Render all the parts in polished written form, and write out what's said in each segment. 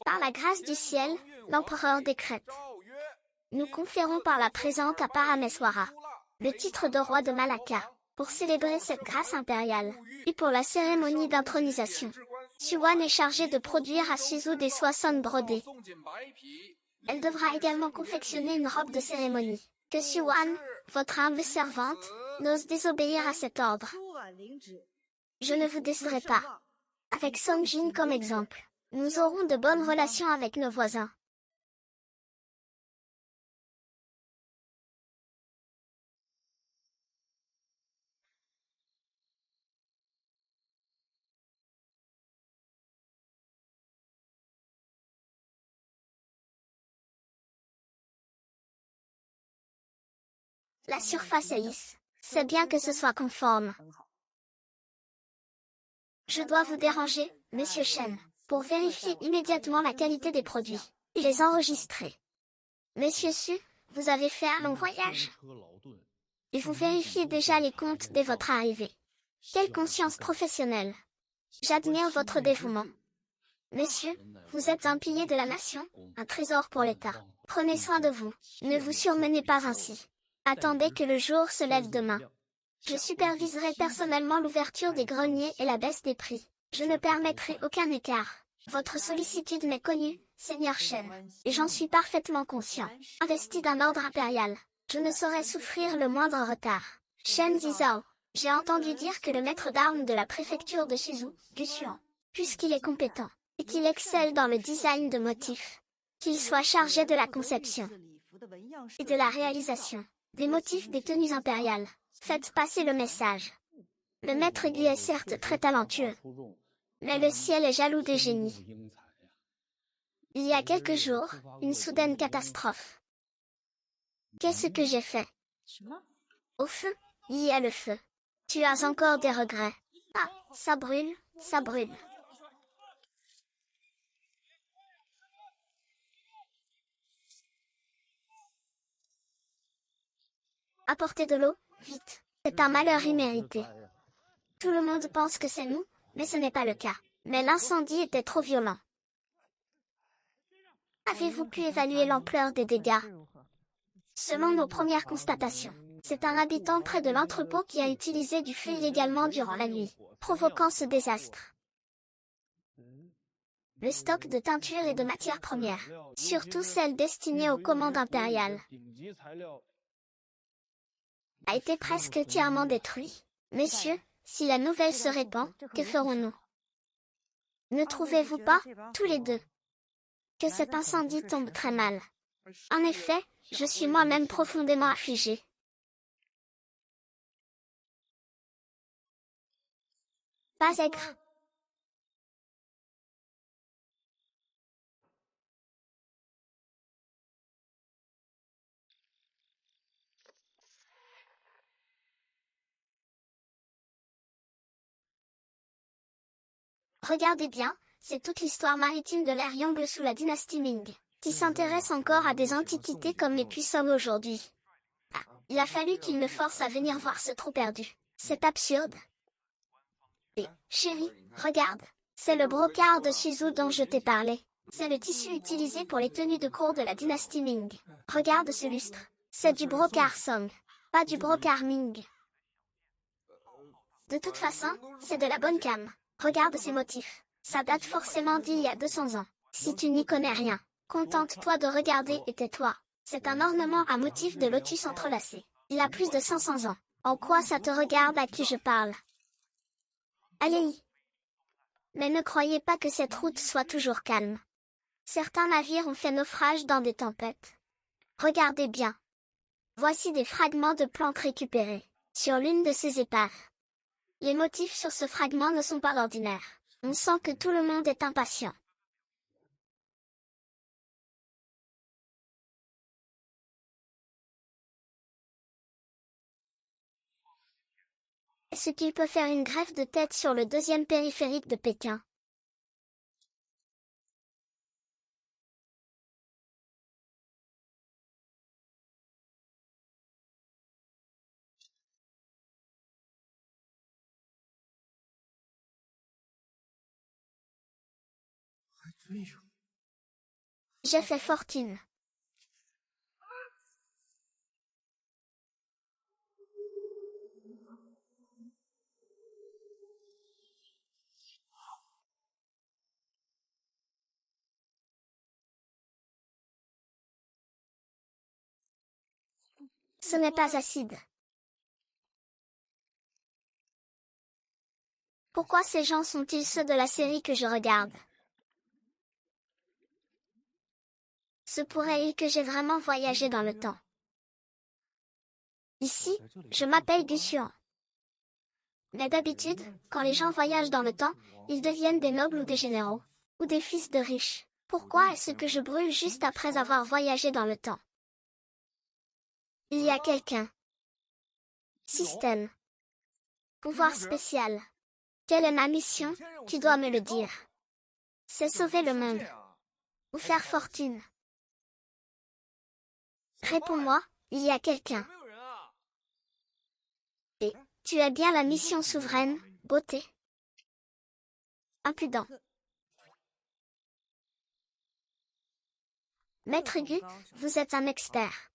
Par la grâce du ciel, l'empereur décrète. Nous conférons par la présente à Parameswara le titre de roi de Malacca, pour célébrer cette grâce impériale, et pour la cérémonie d'intronisation. Suwan est chargée de produire à Shizu des soissons brodées. Elle devra également confectionner une robe de cérémonie. Que Suwan, votre humble servante, n'ose désobéir à cet ordre. Je ne vous décevrai pas. Avec Songjin comme exemple, nous aurons de bonnes relations avec nos voisins. La surface est lisse. C'est bien que ce soit conforme. Je dois vous déranger, Monsieur Chen, pour vérifier immédiatement la qualité des produits, et les enregistrer. Monsieur Su, vous avez fait un long voyage. Et vous vérifiez déjà les comptes dès votre arrivée. Quelle conscience professionnelle. J'admire votre dévouement. Monsieur, vous êtes un pilier de la nation, un trésor pour l'État. Prenez soin de vous. Ne vous surmenez pas ainsi. Attendez que le jour se lève demain. Je superviserai personnellement l'ouverture des greniers et la baisse des prix. Je ne permettrai aucun écart. Votre sollicitude m'est connue, Seigneur Shen, et j'en suis parfaitement conscient. Investi d'un ordre impérial, je ne saurais souffrir le moindre retard. Shen Zizao, j'ai entendu dire que le maître d'armes de la préfecture de Shizu, Guxuan, puisqu'il est compétent, et qu'il excelle dans le design de motifs, qu'il soit chargé de la conception et de la réalisation des motifs des tenues impériales. Faites passer le message. Le maître Gu est certes très talentueux, mais le ciel est jaloux des génies. Il y a quelques jours, une soudaine catastrophe. Qu'est-ce que j'ai fait? Au feu, il y a le feu. Tu as encore des regrets. Ah, ça brûle, ça brûle. Apportez de l'eau, vite. C'est un malheur immérité. Tout le monde pense que c'est nous, mais ce n'est pas le cas. Mais l'incendie était trop violent. Avez-vous pu évaluer l'ampleur des dégâts? Selon nos premières constatations, c'est un habitant près de l'entrepôt qui a utilisé du feu illégalement durant la nuit, provoquant ce désastre. Le stock de teinture et de matières premières, surtout celles destinées aux commandes impériales, a été presque entièrement détruit. Messieurs, si la nouvelle se répand, que ferons-nous? Ne trouvez-vous pas, tous les deux, que cet incendie tombe très mal? En effet, je suis moi-même profondément affligé. Pas aigre. Regardez bien, c'est toute l'histoire maritime de l'ère Yongle sous la dynastie Ming, qui s'intéresse encore à des antiquités comme les puissants aujourd'hui. Ah, il a fallu qu'il me force à venir voir ce trou perdu. C'est absurde. Et, chérie, regarde, c'est le brocart de Shizu dont je t'ai parlé. C'est le tissu utilisé pour les tenues de cour de la dynastie Ming. Regarde ce lustre. C'est du brocart Song, pas du brocart Ming. De toute façon, c'est de la bonne cam. Regarde ces motifs. Ça date forcément d'il y a 200 ans. Si tu n'y connais rien, contente-toi de regarder et tais-toi. C'est un ornement à motif de lotus entrelacé. Il a plus de 500 ans. En quoi ça te regarde à qui je parle? Allez-y. Mais ne croyez pas que cette route soit toujours calme. Certains navires ont fait naufrage dans des tempêtes. Regardez bien. Voici des fragments de plantes récupérés sur l'une de ces épaves. Les motifs sur ce fragment ne sont pas ordinaires. On sent que tout le monde est impatient. Est-ce qu'il peut faire une greffe de tête sur le deuxième périphérique de Pékin? J'ai fait fortune. Ce n'est pas acide. Pourquoi ces gens sont-ils ceux de la série que je regarde? Se pourrait-il que j'ai vraiment voyagé dans le temps? Ici, je m'appelle Gussian. Mais d'habitude, quand les gens voyagent dans le temps, ils deviennent des nobles ou des généraux, ou des fils de riches. Pourquoi est-ce que je brûle juste après avoir voyagé dans le temps? Il y a quelqu'un. Système. Pouvoir spécial. Quelle est ma mission? Tu dois me le dire. C'est sauver le monde. Ou faire fortune. Réponds-moi, il y a quelqu'un. Et, tu as bien la mission souveraine, beauté. Impudent. Maître Gu, vous êtes un expert.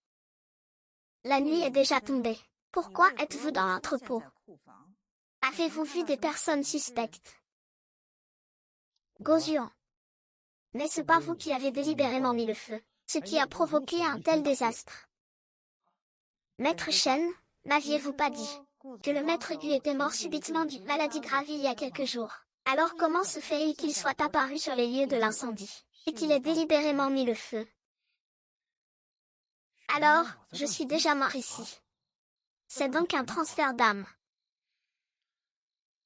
La nuit est déjà tombée. Pourquoi êtes-vous dans l'entrepôt? Avez-vous vu des personnes suspectes? Gozhuan. N'est-ce pas vous qui avez délibérément mis le feu, ce qui a provoqué un tel désastre? Maître Shen, n'aviez-vous pas dit que le maître Gu était mort subitement d'une maladie grave il y a quelques jours? Alors comment se fait-il qu'il soit apparu sur les lieux de l'incendie, et qu'il ait délibérément mis le feu? Alors, je suis déjà mort ici. C'est donc un transfert d'âme.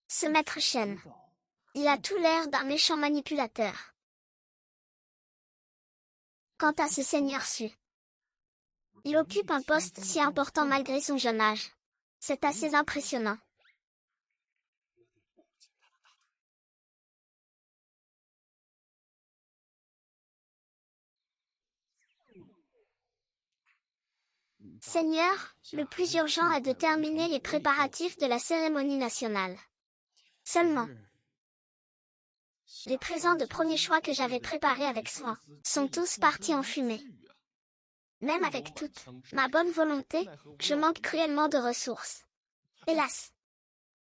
Ce maître Shen, il a tout l'air d'un méchant manipulateur. Quant à ce seigneur Su, il occupe un poste si important malgré son jeune âge. C'est assez impressionnant. Seigneur, le plus urgent est de terminer les préparatifs de la cérémonie nationale. Seulement, les présents de premier choix que j'avais préparés avec soin sont tous partis en fumée. Même avec toute ma bonne volonté, je manque cruellement de ressources. Hélas.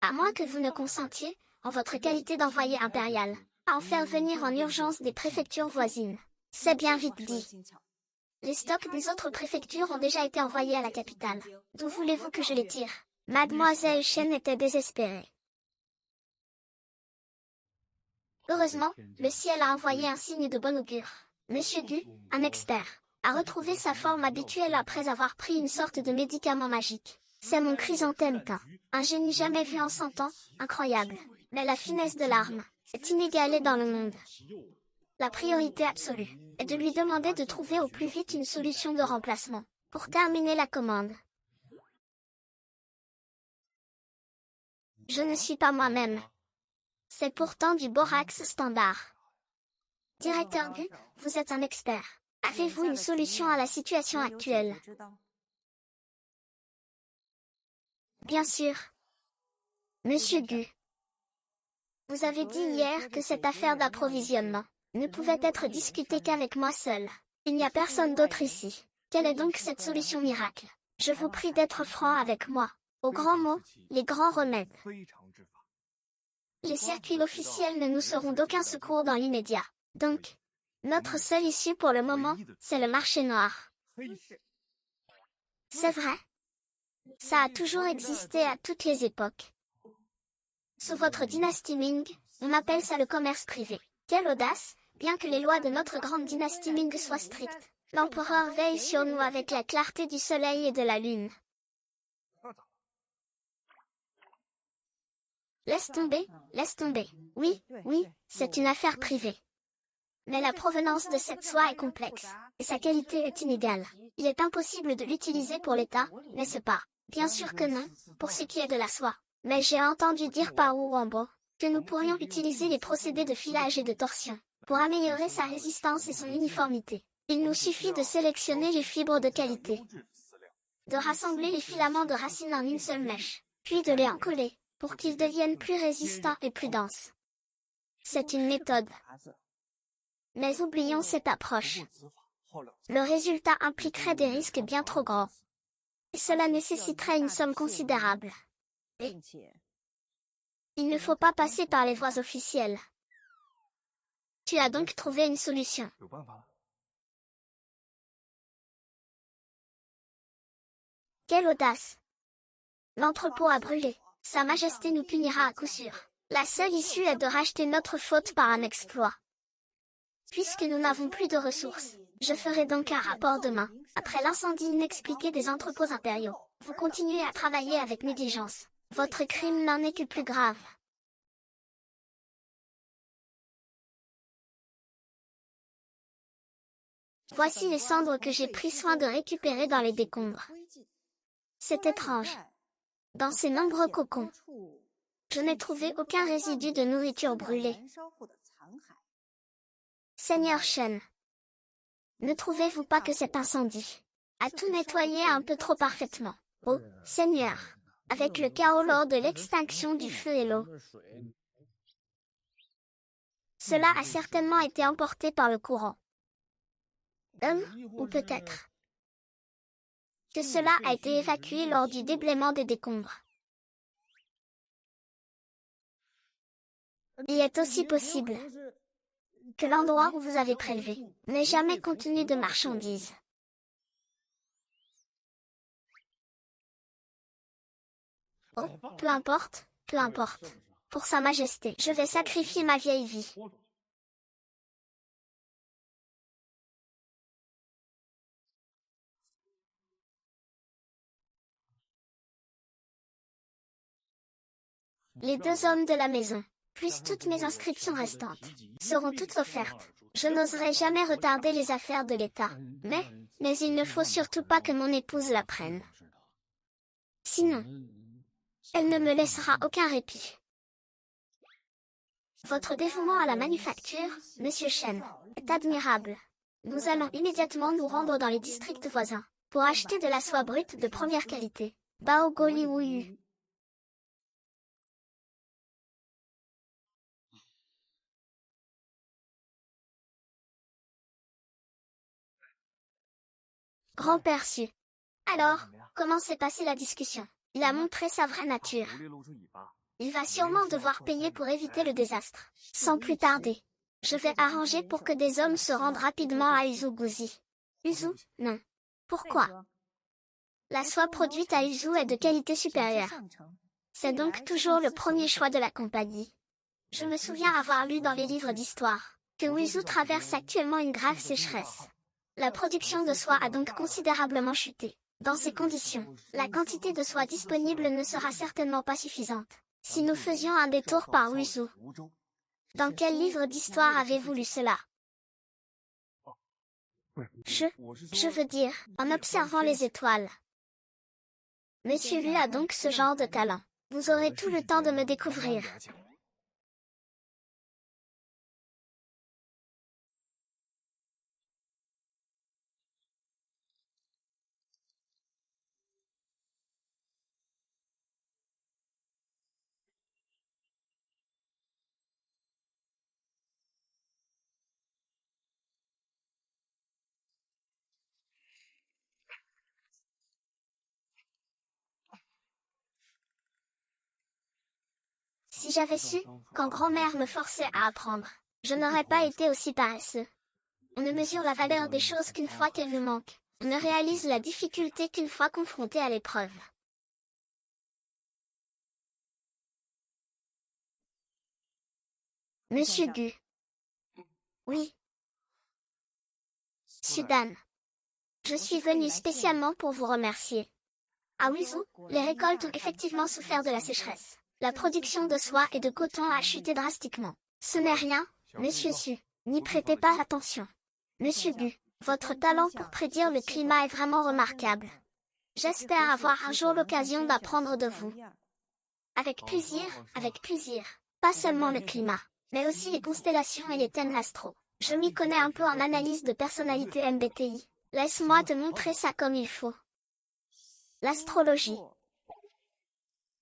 À moins que vous ne consentiez, en votre qualité d'envoyé impérial, à en faire venir en urgence des préfectures voisines. C'est bien vite dit. Les stocks des autres préfectures ont déjà été envoyés à la capitale. D'où voulez-vous que je les tire? Mademoiselle Chen était désespérée. Heureusement, le ciel a envoyé un signe de bon augure. Monsieur Gu, un expert, a retrouvé sa forme habituelle après avoir pris une sorte de médicament magique. C'est mon chrysanthème teint. Un génie jamais vu en 100 ans, incroyable. Mais la finesse de l'arme est inégalée dans le monde. La priorité absolue est de lui demander de trouver au plus vite une solution de remplacement pour terminer la commande. Je ne suis pas moi-même. C'est pourtant du borax standard. Directeur Gu, vous êtes un expert. Avez-vous une solution à la situation actuelle? Bien sûr. Monsieur Gu, vous avez dit hier que cette affaire d'approvisionnement ne pouvait être discutée qu'avec moi seul. Il n'y a personne d'autre ici. Quelle est donc cette solution miracle? Je vous prie d'être franc avec moi. Aux grands mots, les grands remèdes. Les circuits officiels ne nous seront d'aucun secours dans l'immédiat. Donc, notre seule issue pour le moment, c'est le marché noir. C'est vrai. Ça a toujours existé à toutes les époques. Sous votre dynastie Ming, on appelle ça le commerce privé. Quelle audace, bien que les lois de notre grande dynastie Ming soient strictes. L'empereur veille sur nous avec la clarté du soleil et de la lune. Laisse tomber, laisse tomber. Oui, oui, c'est une affaire privée. Mais la provenance de cette soie est complexe, et sa qualité est inégale. Il est impossible de l'utiliser pour l'État, n'est-ce pas? Bien sûr que non, pour ce qui est de la soie. Mais j'ai entendu dire par Wu Wambo que nous pourrions utiliser les procédés de filage et de torsion pour améliorer sa résistance et son uniformité. Il nous suffit de sélectionner les fibres de qualité, de rassembler les filaments de racines en une seule mèche, puis de les encoller pour qu'ils deviennent plus résistants et plus denses. C'est une méthode Mais oublions cette approche. Le résultat impliquerait des risques bien trop grands. Et cela nécessiterait une somme considérable. Et il ne faut pas passer par les voies officielles. Tu as donc trouvé une solution. Quelle audace! L'entrepôt a brûlé. Sa Majesté nous punira à coup sûr. La seule issue est de racheter notre faute par un exploit. Puisque nous n'avons plus de ressources, je ferai donc un rapport demain. Après l'incendie inexpliqué des entrepôts impériaux, vous continuez à travailler avec négligence. Votre crime n'en est que plus grave. Voici les cendres que j'ai pris soin de récupérer dans les décombres. C'est étrange. Dans ces nombreux cocons, je n'ai trouvé aucun résidu de nourriture brûlée. Seigneur Shen, ne trouvez-vous pas que cet incendie a tout nettoyé un peu trop parfaitement? Oh, Seigneur, avec le chaos lors de l'extinction du feu et l'eau. Cela a certainement été emporté par le courant. Ou peut-être que cela a été évacué lors du déblaiement des décombres. Il est aussi possible que l'endroit où vous avez prélevé n'ait jamais contenu de marchandises. Oh, peu importe, peu importe. Pour Sa Majesté, je vais sacrifier ma vieille vie. Les 2 hommes de la maison, plus toutes mes inscriptions restantes, seront toutes offertes. Je n'oserai jamais retarder les affaires de l'État, mais il ne faut surtout pas que mon épouse la prenne. Sinon, elle ne me laissera aucun répit. Votre dévouement à la manufacture, Monsieur Shen, est admirable. Nous allons immédiatement nous rendre dans les districts voisins, pour acheter de la soie brute de première qualité. Bao Goli Wuyu. Grand-père Su. Alors, comment s'est passée la discussion? Il a montré sa vraie nature. Il va sûrement devoir payer pour éviter le désastre. Sans plus tarder, je vais arranger pour que des hommes se rendent rapidement à Uzuguzi. Uzu, non. Pourquoi? La soie produite à Uzu est de qualité supérieure. C'est donc toujours le premier choix de la compagnie. Je me souviens avoir lu dans les livres d'histoire que Uzu traverse actuellement une grave sécheresse. La production de soie a donc considérablement chuté. Dans ces conditions, la quantité de soie disponible ne sera certainement pas suffisante. Si nous faisions un détour par Uzu. Dans quel livre d'histoire avez-vous lu cela? Je veux dire, en observant les étoiles. Monsieur Lu a donc ce genre de talent. Vous aurez tout le temps de me découvrir. Si j'avais su, quand grand-mère me forçait à apprendre, je n'aurais pas été aussi paresseux. On ne mesure la valeur des choses qu'une fois qu'elles nous manquent. On ne réalise la difficulté qu'une fois confronté à l'épreuve. Monsieur Gu. Oui. Sudan. Je suis venu spécialement pour vous remercier. À Wizu, les récoltes ont effectivement souffert de la sécheresse. La production de soie et de coton a chuté drastiquement. Ce n'est rien, Monsieur Su. N'y prêtez pas attention. Monsieur Gu, votre talent pour prédire le climat est vraiment remarquable. J'espère avoir un jour l'occasion d'apprendre de vous. Avec plaisir, avec plaisir. Pas seulement le climat, mais aussi les constellations et les thèmes astro. Je m'y connais un peu en analyse de personnalité MBTI. Laisse-moi te montrer ça comme il faut. L'astrologie.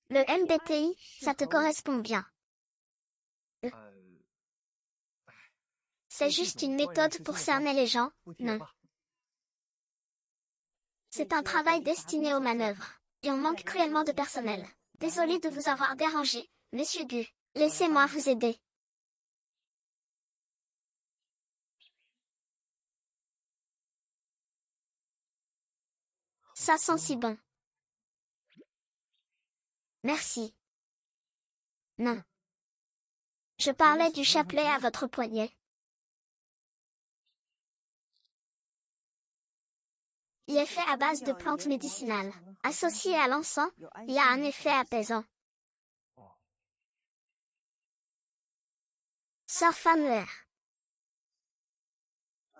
Le MBTI, ça te correspond bien. C'est juste une méthode pour cerner les gens, non. C'est un travail destiné aux manœuvres. Et on manque cruellement de personnel. Désolé de vous avoir dérangé, Monsieur Gu. Laissez-moi vous aider. Ça sent si bon. Merci. Non. Je parlais du chapelet à votre poignet. Il est fait à base de plantes médicinales. Associé à l'encens, il a un effet apaisant. Sœur Famuer.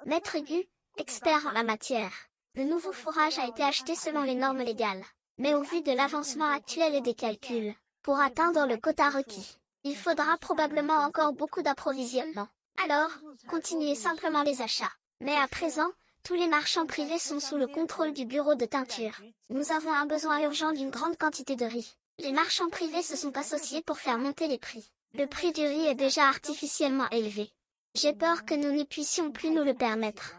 Maître Gu, expert en la matière. Le nouveau fourrage a été acheté selon les normes légales. Mais au vu de l'avancement actuel et des calculs, pour atteindre le quota requis, il faudra probablement encore beaucoup d'approvisionnement. Alors, continuez simplement les achats. Mais à présent, tous les marchands privés sont sous le contrôle du bureau de teinture. Nous avons un besoin urgent d'une grande quantité de riz. Les marchands privés se sont associés pour faire monter les prix. Le prix du riz est déjà artificiellement élevé. J'ai peur que nous ne puissions plus nous le permettre.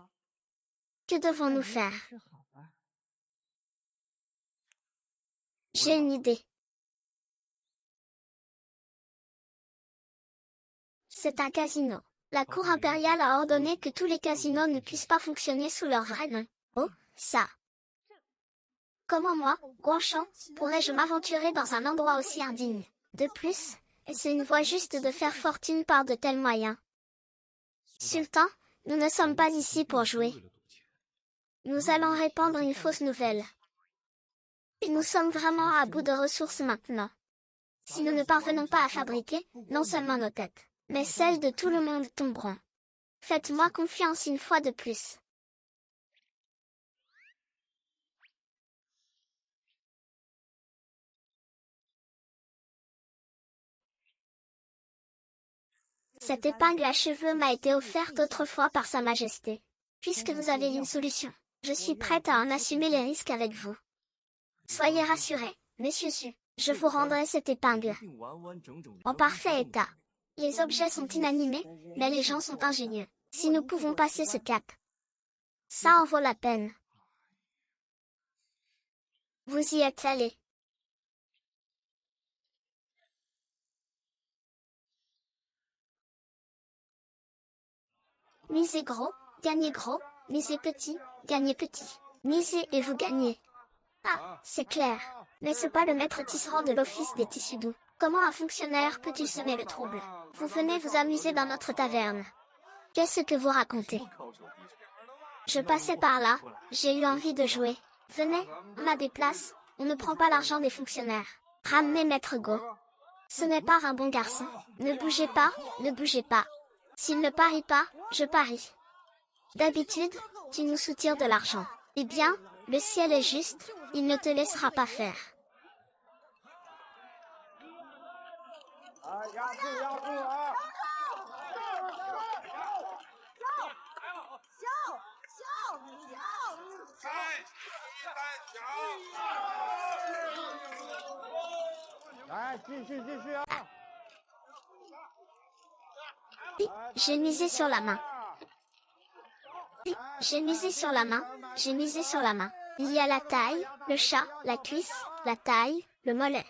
Que devons-nous faire? J'ai une idée. C'est un casino. La cour impériale a ordonné que tous les casinos ne puissent pas fonctionner sous leur règne. Oh, ça. Comment moi, Guanshan, pourrais-je m'aventurer dans un endroit aussi indigne? De plus, est-ce une voie juste de faire fortune par de tels moyens? Sultan, nous ne sommes pas ici pour jouer. Nous allons répandre une fausse nouvelle. Et nous sommes vraiment à bout de ressources maintenant. Si nous ne parvenons pas à fabriquer, non seulement nos têtes, mais celles de tout le monde tomberont. Faites-moi confiance une fois de plus. Cette épingle à cheveux m'a été offerte autrefois par Sa Majesté. Puisque vous avez une solution, je suis prête à en assumer les risques avec vous. Soyez rassurés, Monsieur Su, je vous rendrai cette épingle. En parfait état. Les objets sont inanimés, mais les gens sont ingénieux. Si nous pouvons passer ce cap, ça en vaut la peine. Vous y êtes allé. Misez gros, gagnez gros, misez petit, gagnez petit. Misez et vous gagnez. Ah, c'est clair. N'est-ce pas le maître tisserand de l'office des tissus doux? Comment un fonctionnaire peut-il semer le trouble? Vous venez vous amuser dans notre taverne. Qu'est-ce que vous racontez? Je passais par là, j'ai eu envie de jouer. Venez, on a des places, on ne prend pas l'argent des fonctionnaires. Ramenez Maître Go. Ce n'est pas un bon garçon. Ne bougez pas, ne bougez pas. S'il ne parie pas, je parie. D'habitude, tu nous soutires de l'argent. Eh bien, le ciel est juste, il ne te laissera pas faire. J'ai misé sur la main. J'ai misé sur la main, j'ai misé sur la main. Il y a la taille, le chat, la cuisse, la taille, le mollet.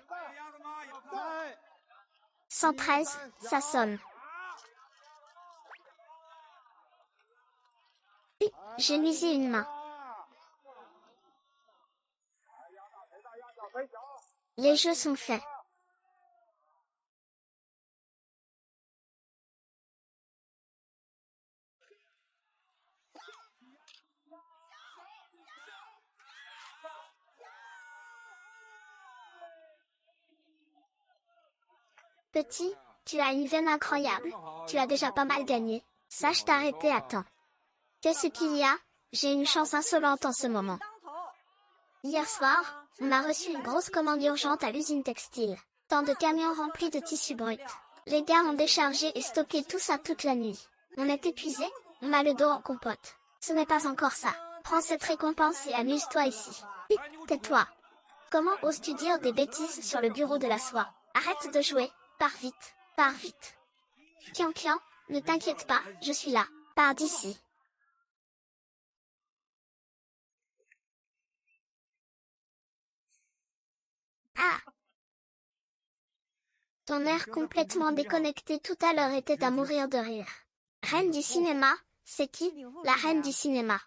113, ça sonne. J'ai misé une main. Les jeux sont faits. Petit, tu as une veine incroyable. Tu as déjà pas mal gagné. Sache t'arrêter à temps. Qu'est-ce qu'il y a? J'ai une chance insolente en ce moment. Hier soir, on a reçu une grosse commande urgente à l'usine textile. Tant de camions remplis de tissus bruts. Les gars ont déchargé et stocké tout ça toute la nuit. On est épuisé, on a le dos en compote. Ce n'est pas encore ça. Prends cette récompense et amuse-toi ici. Vite, tais-toi. Comment oses-tu dire des bêtises sur le bureau de la soie? Arrête de jouer. Pars vite, pars vite. Kian Kian, Ne t'inquiète pas, je suis là. Pars d'ici. Ah! Ton air complètement déconnecté tout à l'heure était à mourir de rire. Reine du cinéma, c'est qui? La reine du cinéma.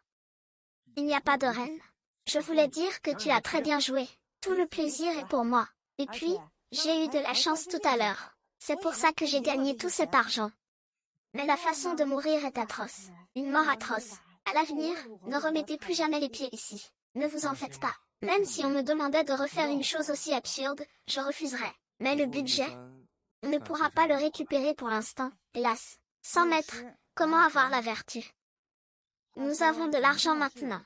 Il n'y a pas de reine. Je voulais dire que tu as très bien joué. Tout le plaisir est pour moi. Et puis, j'ai eu de la chance tout à l'heure. C'est pour ça que j'ai gagné tout cet argent. Mais la façon de mourir est atroce. Une mort atroce. À l'avenir, ne remettez plus jamais les pieds ici. Ne vous en faites pas. Même si on me demandait de refaire une chose aussi absurde, je refuserais. Mais le budget, on ne pourra pas le récupérer pour l'instant, hélas. 100 mètres, comment avoir la vertu? Nous avons de l'argent maintenant.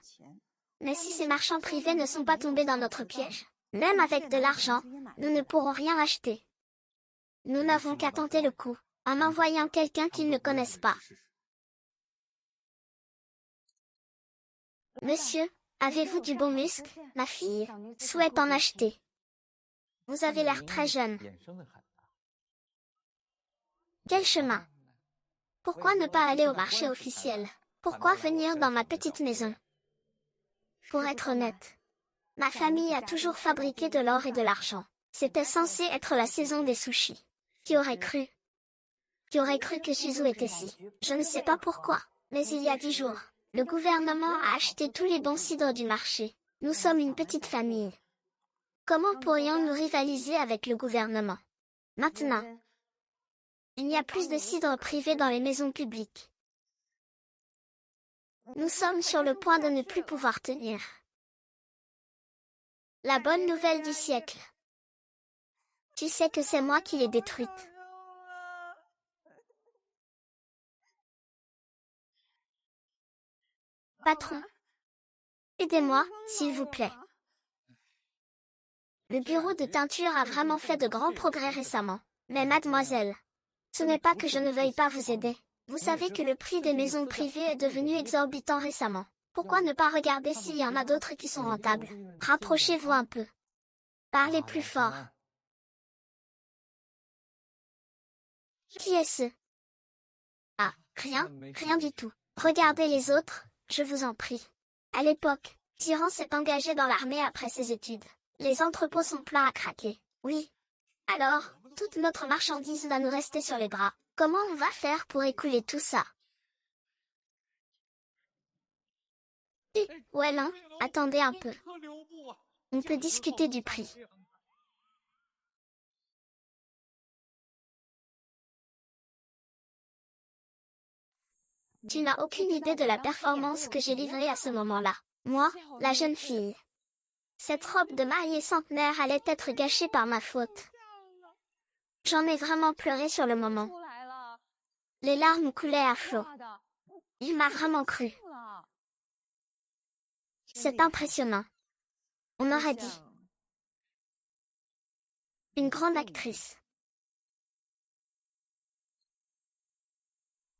Mais si ces marchands privés ne sont pas tombés dans notre piège, même avec de l'argent, nous ne pourrons rien acheter. Nous n'avons qu'à tenter le coup, en envoyant quelqu'un qu'ils ne connaissent pas. Monsieur, avez-vous du bon muscle? Ma fille souhaite en acheter. Vous avez l'air très jeune. Quel chemin? Pourquoi ne pas aller au marché officiel? Pourquoi venir dans ma petite maison? Pour être honnête, ma famille a toujours fabriqué de l'or et de l'argent. C'était censé être la saison des sushis. Qui aurait cru? Qui aurait cru que Suzu était si? Je ne sais pas pourquoi, mais il y a 10 jours, le gouvernement a acheté tous les bons cidres du marché. Nous sommes une petite famille. Comment pourrions-nous rivaliser avec le gouvernement? Maintenant, il y a plus de cidre privé dans les maisons publiques. Nous sommes sur le point de ne plus pouvoir tenir. La bonne nouvelle du siècle. Tu sais que c'est moi qui l'ai détruite. Patron, aidez-moi, s'il vous plaît. Le bureau de teinture a vraiment fait de grands progrès récemment. Mais mademoiselle, ce n'est pas que je ne veuille pas vous aider. Vous savez que le prix des maisons privées est devenu exorbitant récemment. Pourquoi ne pas regarder s'il y en a d'autres qui sont rentables? Rapprochez-vous un peu. Parlez plus fort. Qui est ce? Ah, rien du tout. Regardez les autres, je vous en prie. À l'époque, Tyran s'est engagé dans l'armée après ses études. Les entrepôts sont pleins à craquer. Oui. Alors, toute notre marchandise va nous rester sur les bras. Comment on va faire pour écouler tout ça? Ouais non, attendez un peu. On peut discuter du prix. Tu n'as aucune idée de la performance que j'ai livrée à ce moment-là. Moi, la jeune fille. Cette robe de mariée centenaire allait être gâchée par ma faute. J'en ai vraiment pleuré sur le moment. Les larmes coulaient à flot. Il m'a vraiment cru. C'est impressionnant. On aurait dit. Une grande actrice.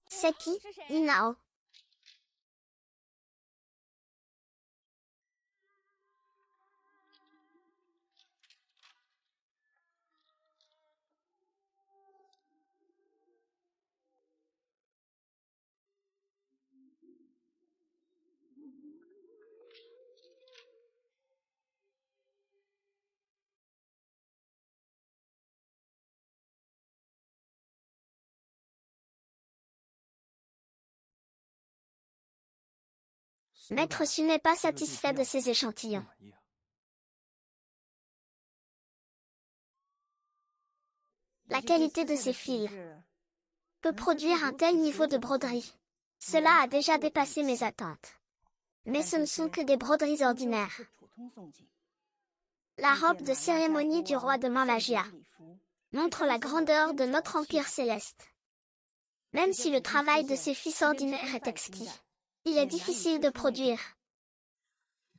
C'est qui, Inao? Maître Su n'est pas satisfait de ces échantillons. La qualité de ces fils peut produire un tel niveau de broderie. Cela a déjà dépassé mes attentes. Mais ce ne sont que des broderies ordinaires. La robe de cérémonie du roi de Malagia montre la grandeur de notre empire céleste. Même si le travail de ces fils ordinaires est exquis, il est difficile de produire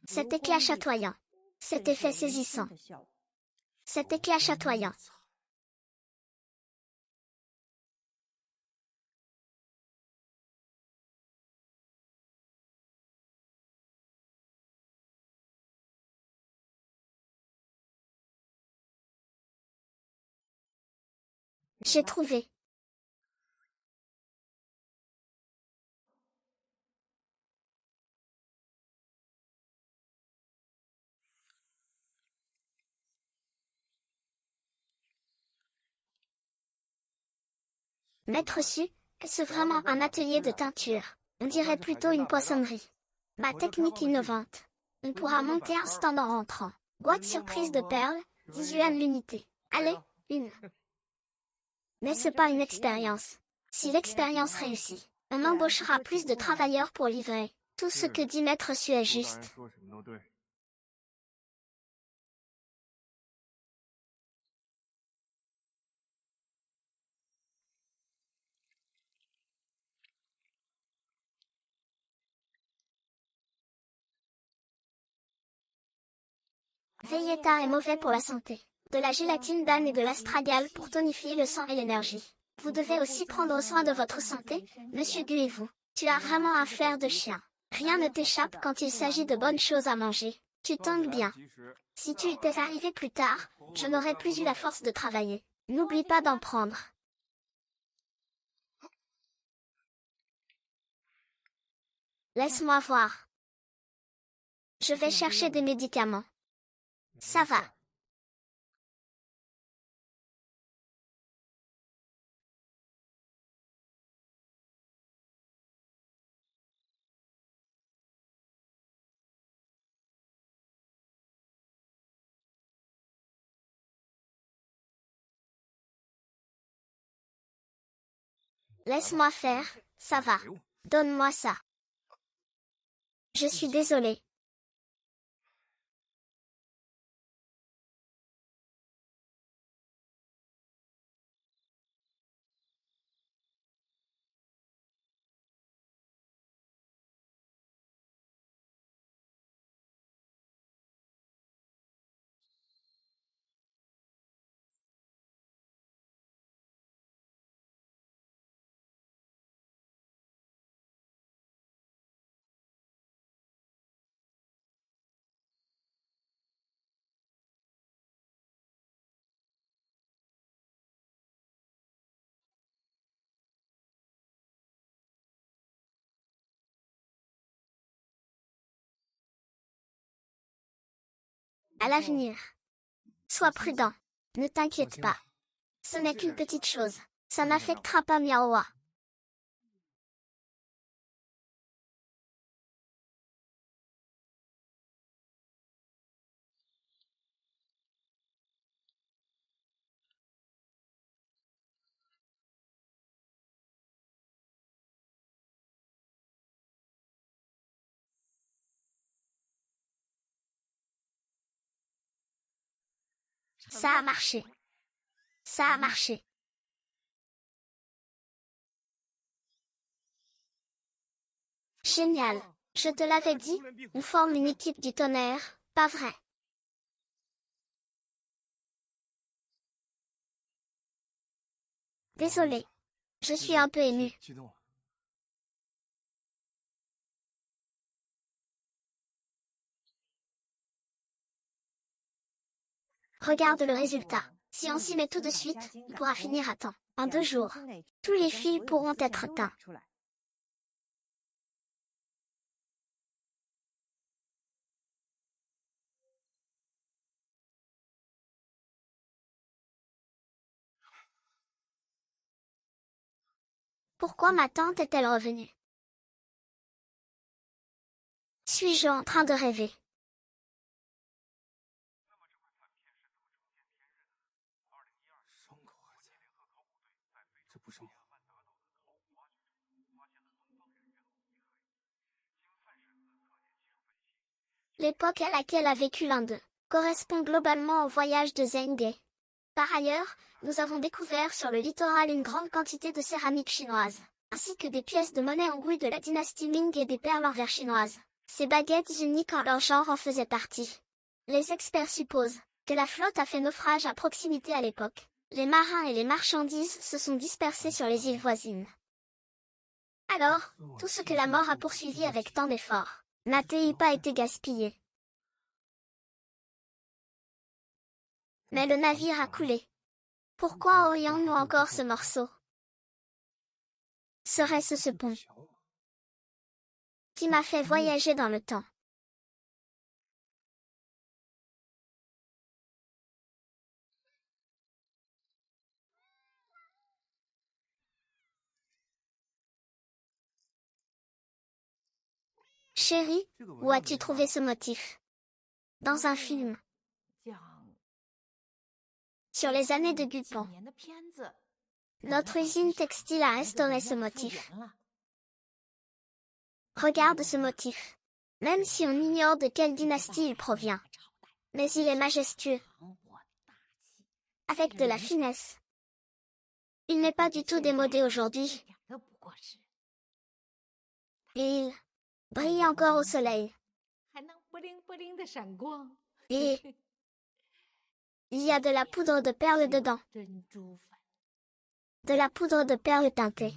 cet éclat chatoyant, cet effet saisissant, cet éclat chatoyant. J'ai trouvé. Maître Su, est-ce vraiment un atelier de teinture? On dirait plutôt une poissonnerie. Ma technique innovante. On pourra monter un stand en rentrant. Boîte surprise de perles, 10 yuan l'unité. Allez, une. N'est-ce pas une expérience? Si l'expérience réussit, on embauchera plus de travailleurs pour livrer. Tout ce que dit Maître Su est juste. Vegeta est mauvais pour la santé. De la gélatine d'âne et de l'astragale pour tonifier le sang et l'énergie. Vous devez aussi prendre soin de votre santé, monsieur Gu et vous. Tu as vraiment un flair de chien. Rien ne t'échappe quand il s'agit de bonnes choses à manger. Tu tangues bien. Si tu étais arrivé plus tard, je n'aurais plus eu la force de travailler. N'oublie pas d'en prendre. Laisse-moi voir. Je vais chercher des médicaments. Ça va. Laisse-moi faire, ça va. Donne-moi ça. Je suis désolé. À l'avenir. Sois prudent. Ne t'inquiète pas. Ce n'est qu'une petite chose. Ça n'affectera pas Miaoa. Ça a marché. Ça a marché. Génial. Je te l'avais dit, on forme une équipe du tonnerre, pas vrai? Désolé. Je suis un peu ému. Regarde le résultat. Si on s'y met tout de suite, on pourra finir à temps. En 2 jours. Tous les fils pourront être teints. Pourquoi ma tante est-elle revenue? Suis-je en train de rêver? L'époque à laquelle a vécu l'un d'eux correspond globalement au voyage de Zheng. Par ailleurs, nous avons découvert sur le littoral une grande quantité de céramique chinoise, ainsi que des pièces de monnaie en bruit de la dynastie Ming et des perles en verre chinoises. Ces baguettes uniques en leur genre en faisaient partie. Les experts supposent que la flotte a fait naufrage à proximité à l'époque. Les marins et les marchandises se sont dispersés sur les îles voisines. Alors, tout ce que la mort a poursuivi avec tant d'efforts n'a-t-il pas été gaspillé? Mais le navire a coulé. Pourquoi aurions-nous encore ce morceau? Serait-ce ce pont qui m'a fait voyager dans le temps? Chérie, où as-tu trouvé ce motif? Dans un film. Sur les années de Dupont. Notre usine textile a restauré ce motif. Regarde ce motif. Même si on ignore de quelle dynastie il provient. Mais il est majestueux. Avec de la finesse. Il n'est pas du tout démodé aujourd'hui. Et il brille encore au soleil. Et il y a de la poudre de perles dedans. De la poudre de perles teintée.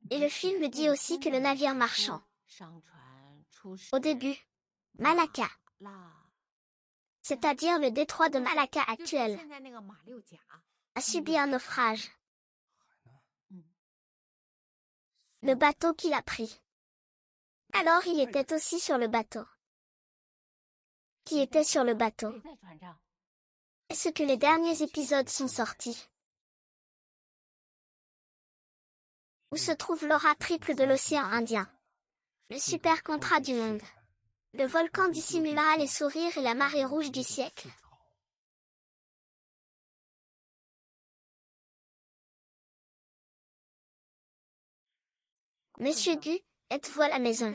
Et le film dit aussi que le navire marchand, au début, Malacca, c'est-à-dire le détroit de Malacca actuel, a subi un naufrage. Le bateau qu'il a pris. Alors il était aussi sur le bateau. Qui était sur le bateau? Est-ce que les derniers épisodes sont sortis? Où se trouve l'aura triple de l'océan Indien? Le super contrat du monde. Le volcan dissimulera les sourires et la marée rouge du siècle. Monsieur Du, êtes-vous à la maison?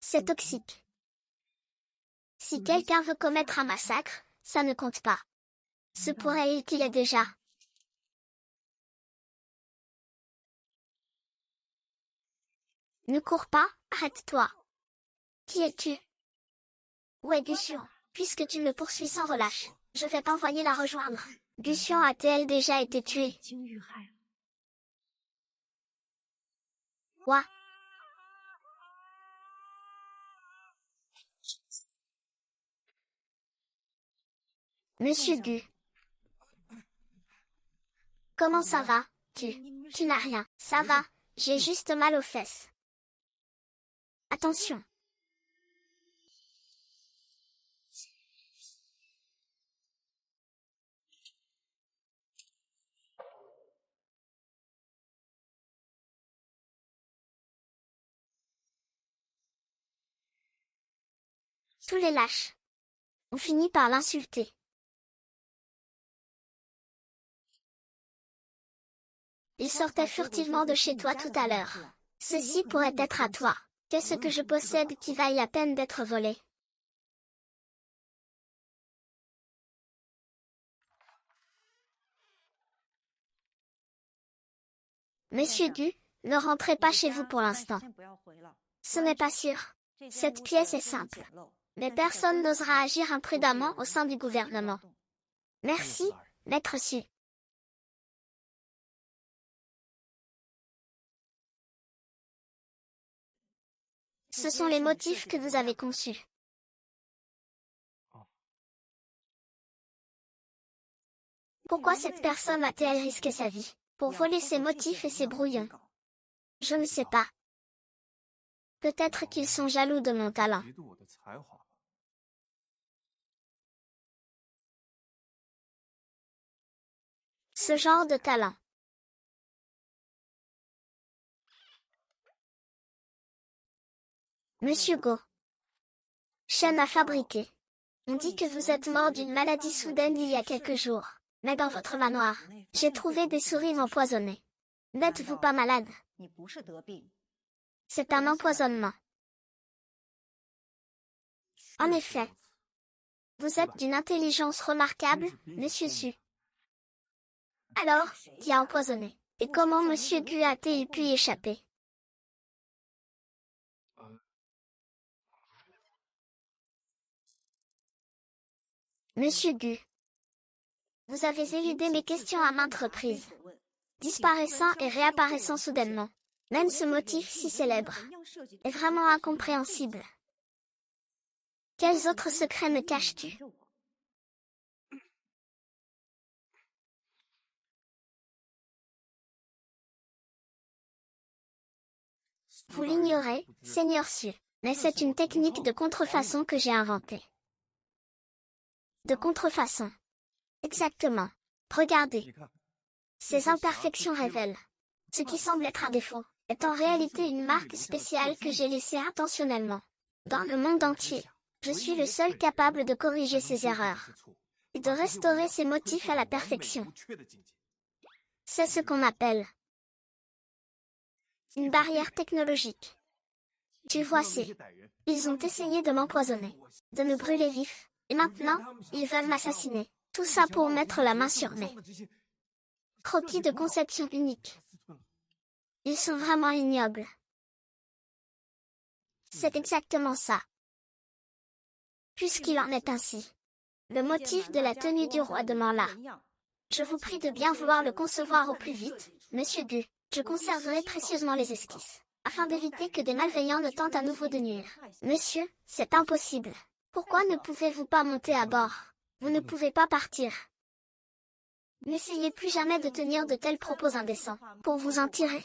C'est toxique. Si quelqu'un veut commettre un massacre, ça ne compte pas. Se pourrait-il qu'il ait déjà? Ne cours pas, arrête-toi. Qui es-tu? Où est Gusion? Puisque tu me poursuis sans relâche, je vais t'envoyer la rejoindre. Gusion a-t-elle déjà été tuée? Quoi? Monsieur Gu. Comment ça va? Tu n'as rien. Ça va, j'ai juste mal aux fesses. Attention. Tous les lâches. On finit par l'insulter. Il sortait furtivement de chez toi tout à l'heure. Ceci pourrait être à toi. Qu'est-ce que je possède qui vaille la peine d'être volé? Monsieur Du, ne rentrez pas chez vous pour l'instant. Ce n'est pas sûr. Cette pièce est simple. Mais personne n'osera agir imprudemment au sein du gouvernement. Merci, maître Su. Ce sont les motifs que vous avez conçus. Pourquoi cette personne a-t-elle risqué sa vie? Pour voler ses motifs et ses brouillons? Je ne sais pas. Peut-être qu'ils sont jaloux de mon talent. Ce genre de talent. Monsieur Go. Shen a fabriqué. On dit que vous êtes mort d'une maladie soudaine il y a quelques jours. Mais dans votre manoir, j'ai trouvé des souris empoisonnées. N'êtes-vous pas malade? C'est un empoisonnement. En effet. Vous êtes d'une intelligence remarquable, monsieur Su. Alors, qui a empoisonné? Et comment Monsieur Gu a-t-il pu y échapper? Monsieur Gu, vous avez éludé mes questions à maintes reprises, disparaissant et réapparaissant soudainement. Même ce motif si célèbre est vraiment incompréhensible. Quels autres secrets me caches-tu? Vous l'ignorez, Seigneur Su, mais c'est une technique de contrefaçon que j'ai inventée. De contrefaçon. Exactement. Regardez. Ces imperfections révèlent. Ce qui semble être un défaut est en réalité une marque spéciale que j'ai laissée intentionnellement. Dans le monde entier, je suis le seul capable de corriger ces erreurs et de restaurer ces motifs à la perfection. C'est ce qu'on appelle une barrière technologique. Tu vois, ils ont essayé de m'empoisonner, de me brûler vif, et maintenant, ils veulent m'assassiner. Tout ça pour mettre la main sur mes croquis de conception unique. Ils sont vraiment ignobles. C'est exactement ça. Puisqu'il en est ainsi. Le motif de la tenue du roi de Manla. Je vous prie de bien vouloir le concevoir au plus vite, Monsieur Gu. Je conserverai précieusement les esquisses, afin d'éviter que des malveillants ne tentent à nouveau de nuire. Monsieur, c'est impossible. Pourquoi ne pouvez-vous pas monter à bord? Vous ne pouvez pas partir. N'essayez plus jamais de tenir de tels propos indécents, pour vous en tirer.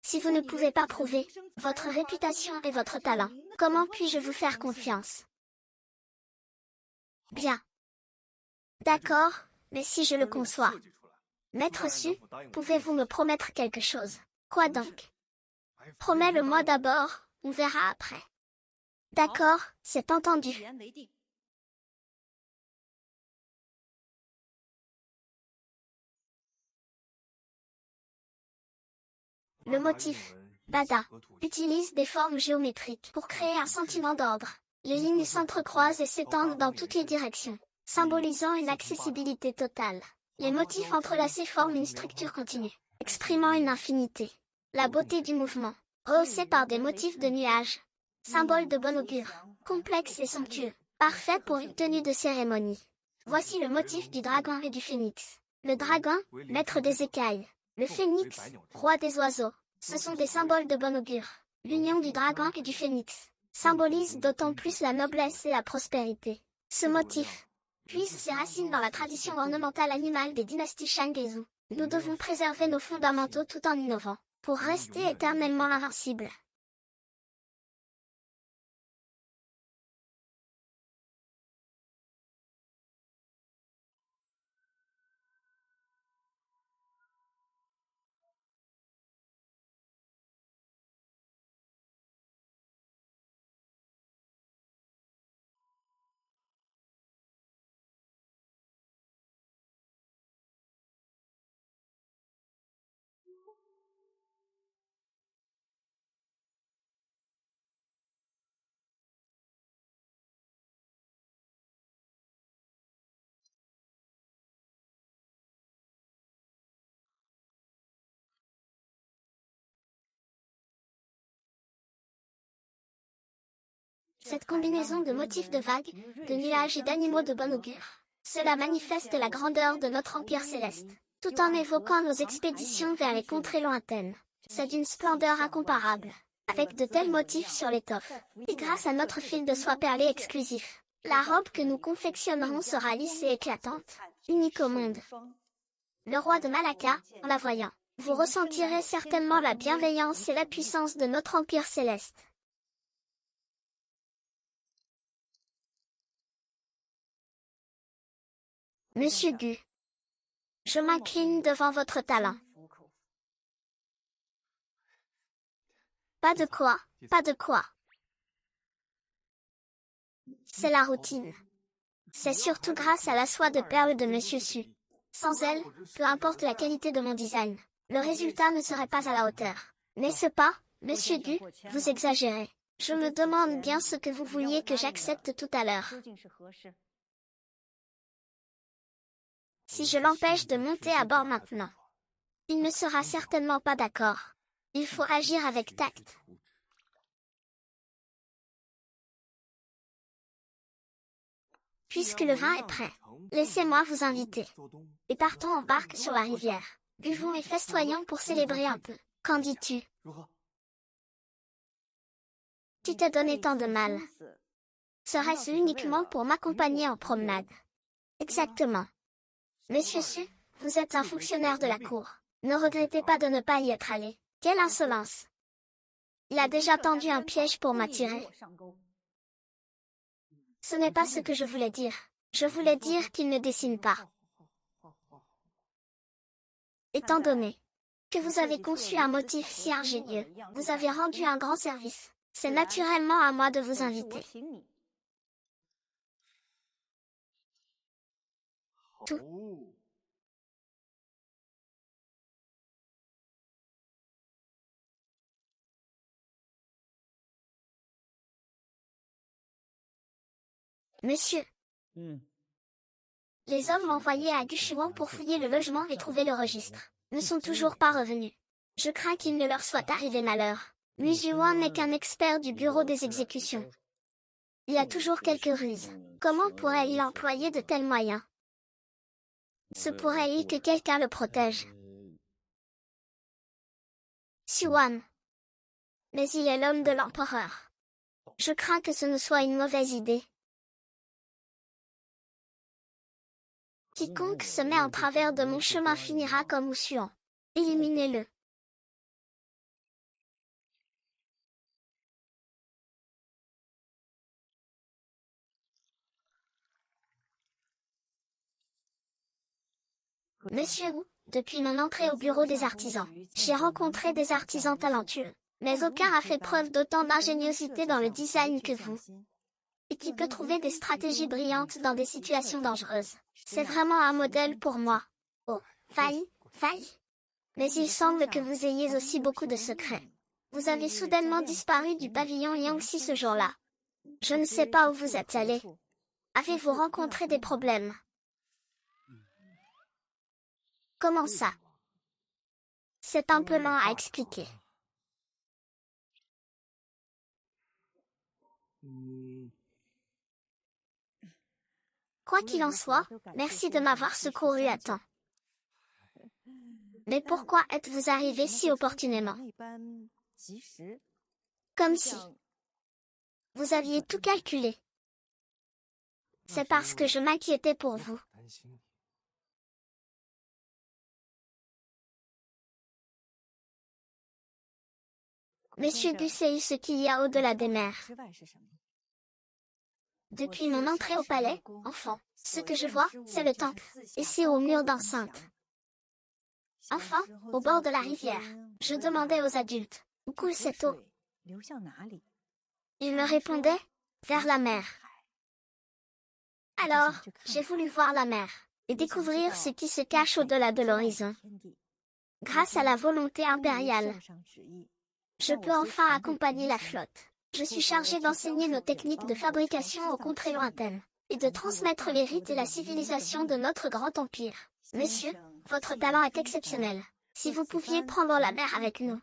Si vous ne pouvez pas prouver votre réputation et votre talent, comment puis-je vous faire confiance? Bien. D'accord, mais si je le conçois. Maître Su, pouvez-vous me promettre quelque chose? Quoi donc? Promets-le-moi d'abord, on verra après. D'accord, c'est entendu. Le motif, Bada, utilise des formes géométriques pour créer un sentiment d'ordre. Les lignes s'entrecroisent et s'étendent dans toutes les directions, symbolisant une accessibilité totale. Les motifs entrelacés forment une structure continue, exprimant une infinité. La beauté du mouvement, rehaussée par des motifs de nuages. Symbole de bon augure, complexe et somptueux, parfait pour une tenue de cérémonie. Voici le motif du dragon et du phénix. Le dragon, maître des écailles. Le phénix, roi des oiseaux. Ce sont des symboles de bon augure. L'union du dragon et du phénix symbolise d'autant plus la noblesse et la prospérité. Ce motif puise ses racines dans la tradition ornementale animale des dynasties Shang et Zhou. Nous devons préserver nos fondamentaux tout en innovant, pour rester éternellement invincibles. Cette combinaison de motifs de vagues, de nuages et d'animaux de bon augure, cela manifeste la grandeur de notre empire céleste, tout en évoquant nos expéditions vers les contrées lointaines. C'est d'une splendeur incomparable, avec de tels motifs sur l'étoffe, et grâce à notre fil de soie perlée exclusif. La robe que nous confectionnerons sera lisse et éclatante, unique au monde. Le roi de Malacca, en la voyant, vous ressentirez certainement la bienveillance et la puissance de notre empire céleste. Monsieur Gu, je m'incline devant votre talent. Pas de quoi, pas de quoi. C'est la routine. C'est surtout grâce à la soie de perles de Monsieur Su. Sans elle, peu importe la qualité de mon design, le résultat ne serait pas à la hauteur. N'est-ce pas, Monsieur Gu, vous exagérez. Je me demande bien ce que vous vouliez que j'accepte tout à l'heure. Si je l'empêche de monter à bord maintenant, il ne sera certainement pas d'accord. Il faut agir avec tact. Puisque le vin est prêt, laissez-moi vous inviter. Et partons en barque sur la rivière. Buvons et festoyons pour célébrer un peu. Qu'en dis-tu? Tu t'es donné tant de mal. Serait-ce uniquement pour m'accompagner en promenade? Exactement. Monsieur Su, vous êtes un fonctionnaire de la cour. Ne regrettez pas de ne pas y être allé. Quelle insolence! Il a déjà tendu un piège pour m'attirer. Ce n'est pas ce que je voulais dire. Je voulais dire qu'il ne dessine pas. Étant donné que vous avez conçu un motif si ingénieux, vous avez rendu un grand service. C'est naturellement à moi de vous inviter. Tout. Monsieur, les hommes envoyés à Guchuan pour fouiller le logement et trouver le registre ne sont toujours pas revenus. Je crains qu'il ne leur soit arrivé malheur. Lui Juan n'est qu'un expert du bureau des exécutions. Il y a toujours quelques ruses. Comment pourrait-il employer de tels moyens? Se pourrait-il que quelqu'un le protège? Xuan. Mais il est l'homme de l'empereur. Je crains que ce ne soit une mauvaise idée. Quiconque se met en travers de mon chemin finira comme Oussuan. Éliminez-le. Monsieur Wu, depuis mon entrée au bureau des artisans, j'ai rencontré des artisans talentueux, mais aucun a fait preuve d'autant d'ingéniosité dans le design que vous. Et qui peut trouver des stratégies brillantes dans des situations dangereuses. C'est vraiment un modèle pour moi. Oh, failli. Mais il semble que vous ayez aussi beaucoup de secrets. Vous avez soudainement disparu du pavillon Yangxi ce jour-là. Je ne sais pas où vous êtes allé. Avez-vous rencontré des problèmes? Comment ça? C'est un peu lent à expliquer. Quoi qu'il en soit, merci de m'avoir secouru à temps. Mais pourquoi êtes-vous arrivé si opportunément? Comme si vous aviez tout calculé. C'est parce que je m'inquiétais pour vous. Monsieur Gu sait ce qu'il y a au-delà des mers. Depuis mon entrée au palais, enfant, ce que je vois, c'est le temple, et c'est au mur d'enceinte. Enfin, au bord de la rivière, je demandais aux adultes, où coule cette eau? Ils me répondaient, vers la mer. Alors, j'ai voulu voir la mer, et découvrir ce qui se cache au-delà de l'horizon. Grâce à la volonté impériale, je peux enfin accompagner la flotte. Je suis chargé d'enseigner nos techniques de fabrication aux contrées lointaines, et de transmettre les rites et la civilisation de notre grand empire. Monsieur, votre talent est exceptionnel. Si vous pouviez prendre la mer avec nous.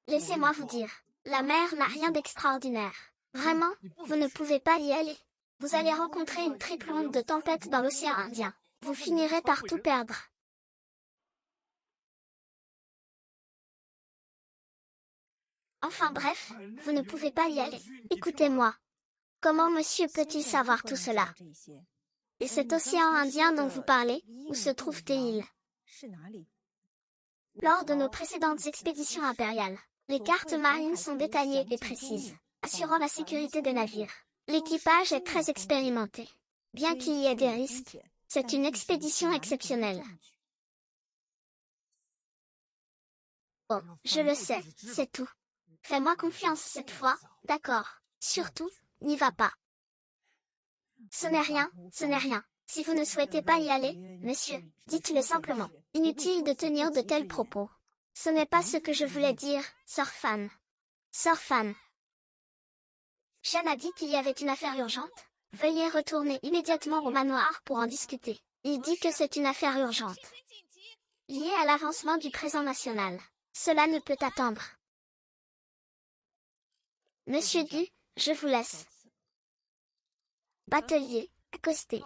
Laissez-moi vous dire, la mer n'a rien d'extraordinaire. Vraiment, vous ne pouvez pas y aller. Vous allez rencontrer une triple onde de tempête dans l'océan Indien. Vous finirez par tout perdre. Enfin bref, vous ne pouvez pas y aller. Écoutez-moi. Comment monsieur peut-il savoir tout cela? Et cet océan Indien dont vous parlez, où se trouve-t-il? Lors de nos précédentes expéditions impériales, les cartes marines sont détaillées et précises, assurant la sécurité des navires. L'équipage est très expérimenté. Bien qu'il y ait des risques, c'est une expédition exceptionnelle. Oh, je le sais, c'est tout. Fais-moi confiance cette fois, d'accord. Surtout, n'y va pas. Ce n'est rien, ce n'est rien. Si vous ne souhaitez pas y aller, monsieur, dites-le simplement. Inutile de tenir de tels propos. Ce n'est pas ce que je voulais dire, sœur Fan. Sœur Fan. Shen a dit qu'il y avait une affaire urgente. Veuillez retourner immédiatement au manoir pour en discuter. Il dit que c'est une affaire urgente, liée à l'avancement du présent national. Cela ne peut attendre. Monsieur Du, je vous laisse. Batelier, accosté.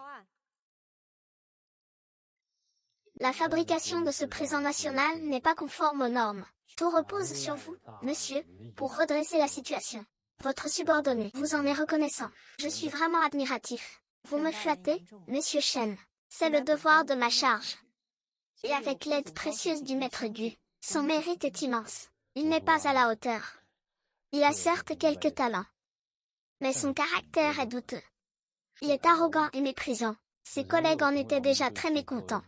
La fabrication de ce présent national n'est pas conforme aux normes. Tout repose sur vous, monsieur, pour redresser la situation. Votre subordonné vous en est reconnaissant. Je suis vraiment admiratif. Vous me flattez, monsieur Chen. C'est le devoir de ma charge. Et avec l'aide précieuse du maître Du, son mérite est immense. Il n'est pas à la hauteur. Il a certes quelques talents, mais son caractère est douteux. Il est arrogant et méprisant. Ses collègues en étaient déjà très mécontents.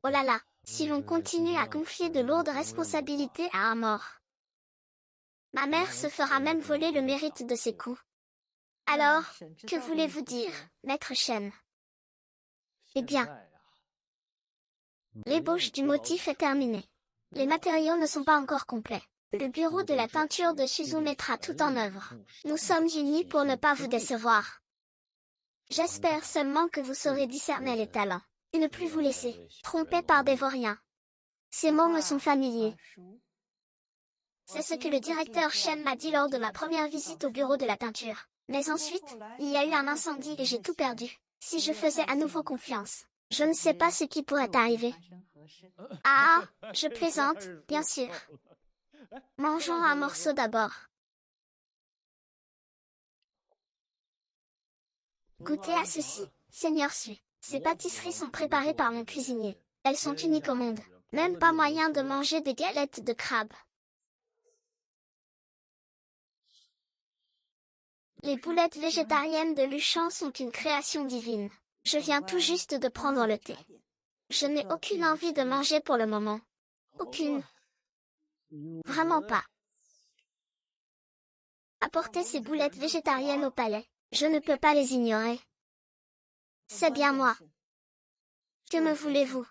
Oh là là, si l'on continue à confier de lourdes responsabilités à un mort, ma mère se fera même voler le mérite de ses coups. Alors, que voulez-vous dire, maître Chen? Eh bien, l'ébauche du motif est terminée. Les matériaux ne sont pas encore complets. Le bureau de la teinture de Suzu mettra tout en œuvre. Nous sommes unis pour ne pas vous décevoir. J'espère seulement que vous saurez discerner les talents, et ne plus vous laisser tromper par des vauriens. Ces mots me sont familiers. C'est ce que le directeur Shen m'a dit lors de ma première visite au bureau de la teinture. Mais ensuite, il y a eu un incendie et j'ai tout perdu. Si je faisais à nouveau confiance, je ne sais pas ce qui pourrait arriver. Ah, je plaisante, bien sûr. Mangeons un morceau d'abord. Goûtez à ceci, Seigneur Su. Ces pâtisseries sont préparées par mon cuisinier. Elles sont uniques au monde. Même pas moyen de manger des galettes de crabe. Les boulettes végétariennes de Luchan sont une création divine. Je viens tout juste de prendre le thé. Je n'ai aucune envie de manger pour le moment. Aucune. Vraiment pas. Apportez ces boulettes végétariennes au palais. Je ne peux pas les ignorer. C'est bien moi. Que me voulez-vous?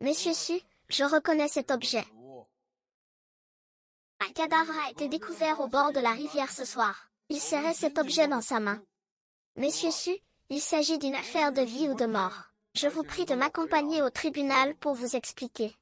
Monsieur Su, je reconnais cet objet. Un cadavre a été découvert au bord de la rivière ce soir. Il serrait cet objet dans sa main. Monsieur Su, il s'agit d'une affaire de vie ou de mort. Je vous prie de m'accompagner au tribunal pour vous expliquer.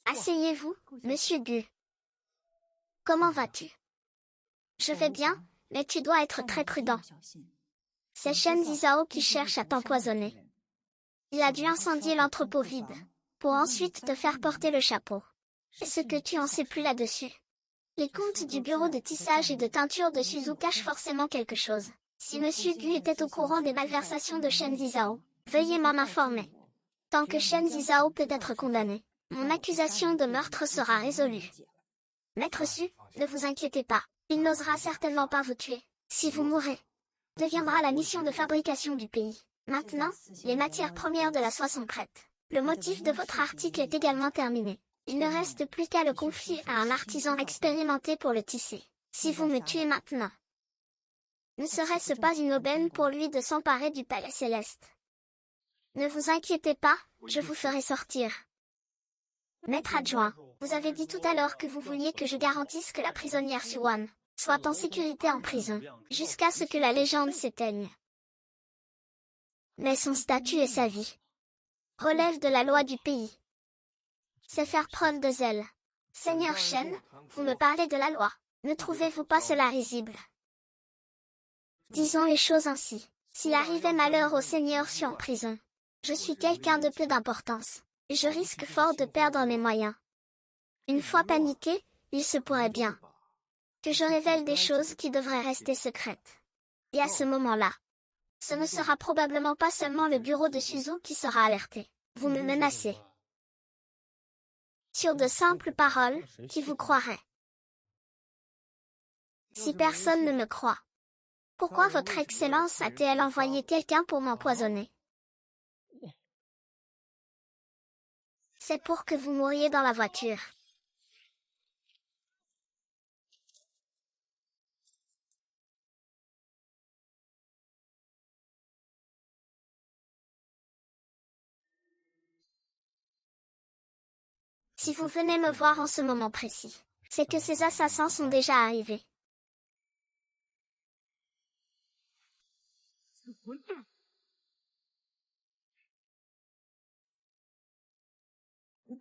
Asseyez-vous, monsieur Gu. Comment vas-tu? Je vais bien, mais tu dois être très prudent. C'est Shen Zizao qui cherche à t'empoisonner. Il a dû incendier l'entrepôt vide, pour ensuite te faire porter le chapeau. Est-ce que tu en sais plus là-dessus? Les comptes du bureau de tissage et de teinture de Suzu cachent forcément quelque chose. Si monsieur Gu était au courant des malversations de Shen Zizao, veuillez m'en informer. Tant que Shen Zizao peut être condamné, mon accusation de meurtre sera résolue. Maître Su, ne vous inquiétez pas, il n'osera certainement pas vous tuer. Si vous mourrez, deviendra la mission de fabrication du pays. Maintenant, les matières premières de la soie sont prêtes. Le motif de votre article est également terminé. Il ne reste plus qu'à le confier à un artisan expérimenté pour le tisser. Si vous me tuez maintenant, ne serait-ce pas une aubaine pour lui de s'emparer du palais céleste? Ne vous inquiétez pas, je vous ferai sortir. Maître adjoint, vous avez dit tout à l'heure que vous vouliez que je garantisse que la prisonnière Suwan soit en sécurité en prison, jusqu'à ce que la légende s'éteigne. Mais son statut et sa vie relèvent de la loi du pays. C'est faire preuve de zèle. Seigneur Shen, vous me parlez de la loi. Ne trouvez-vous pas cela risible? Disons les choses ainsi. S'il arrivait malheur au Seigneur Su en prison, je suis quelqu'un de peu d'importance, et je risque fort de perdre mes moyens. Une fois paniqué, il se pourrait bien que je révèle des choses qui devraient rester secrètes. Et à ce moment-là, ce ne sera probablement pas seulement le bureau de Suzu qui sera alerté. Vous me menacez. Sur de simples paroles, qui vous croirait? Si personne ne me croit, pourquoi votre Excellence a-t-elle envoyé quelqu'un pour m'empoisonner? C'est pour que vous mouriez dans la voiture. Si vous venez me voir en ce moment précis, c'est que ces assassins sont déjà arrivés.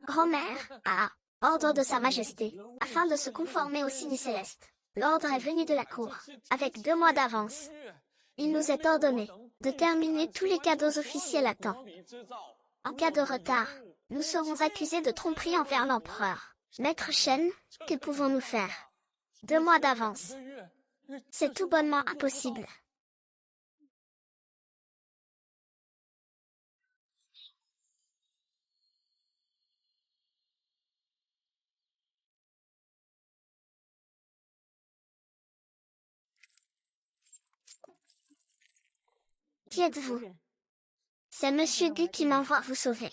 Grand-mère, ordre de Sa Majesté, afin de se conformer au signe céleste. L'ordre est venu de la cour, avec 2 mois d'avance. Il nous est ordonné de terminer tous les cadeaux officiels à temps. En cas de retard, nous serons accusés de tromperie envers l'empereur. Maître Shen, que pouvons-nous faire? 2 mois d'avance. C'est tout bonnement impossible. Qui êtes-vous? C'est Monsieur Gu qui m'envoie vous sauver.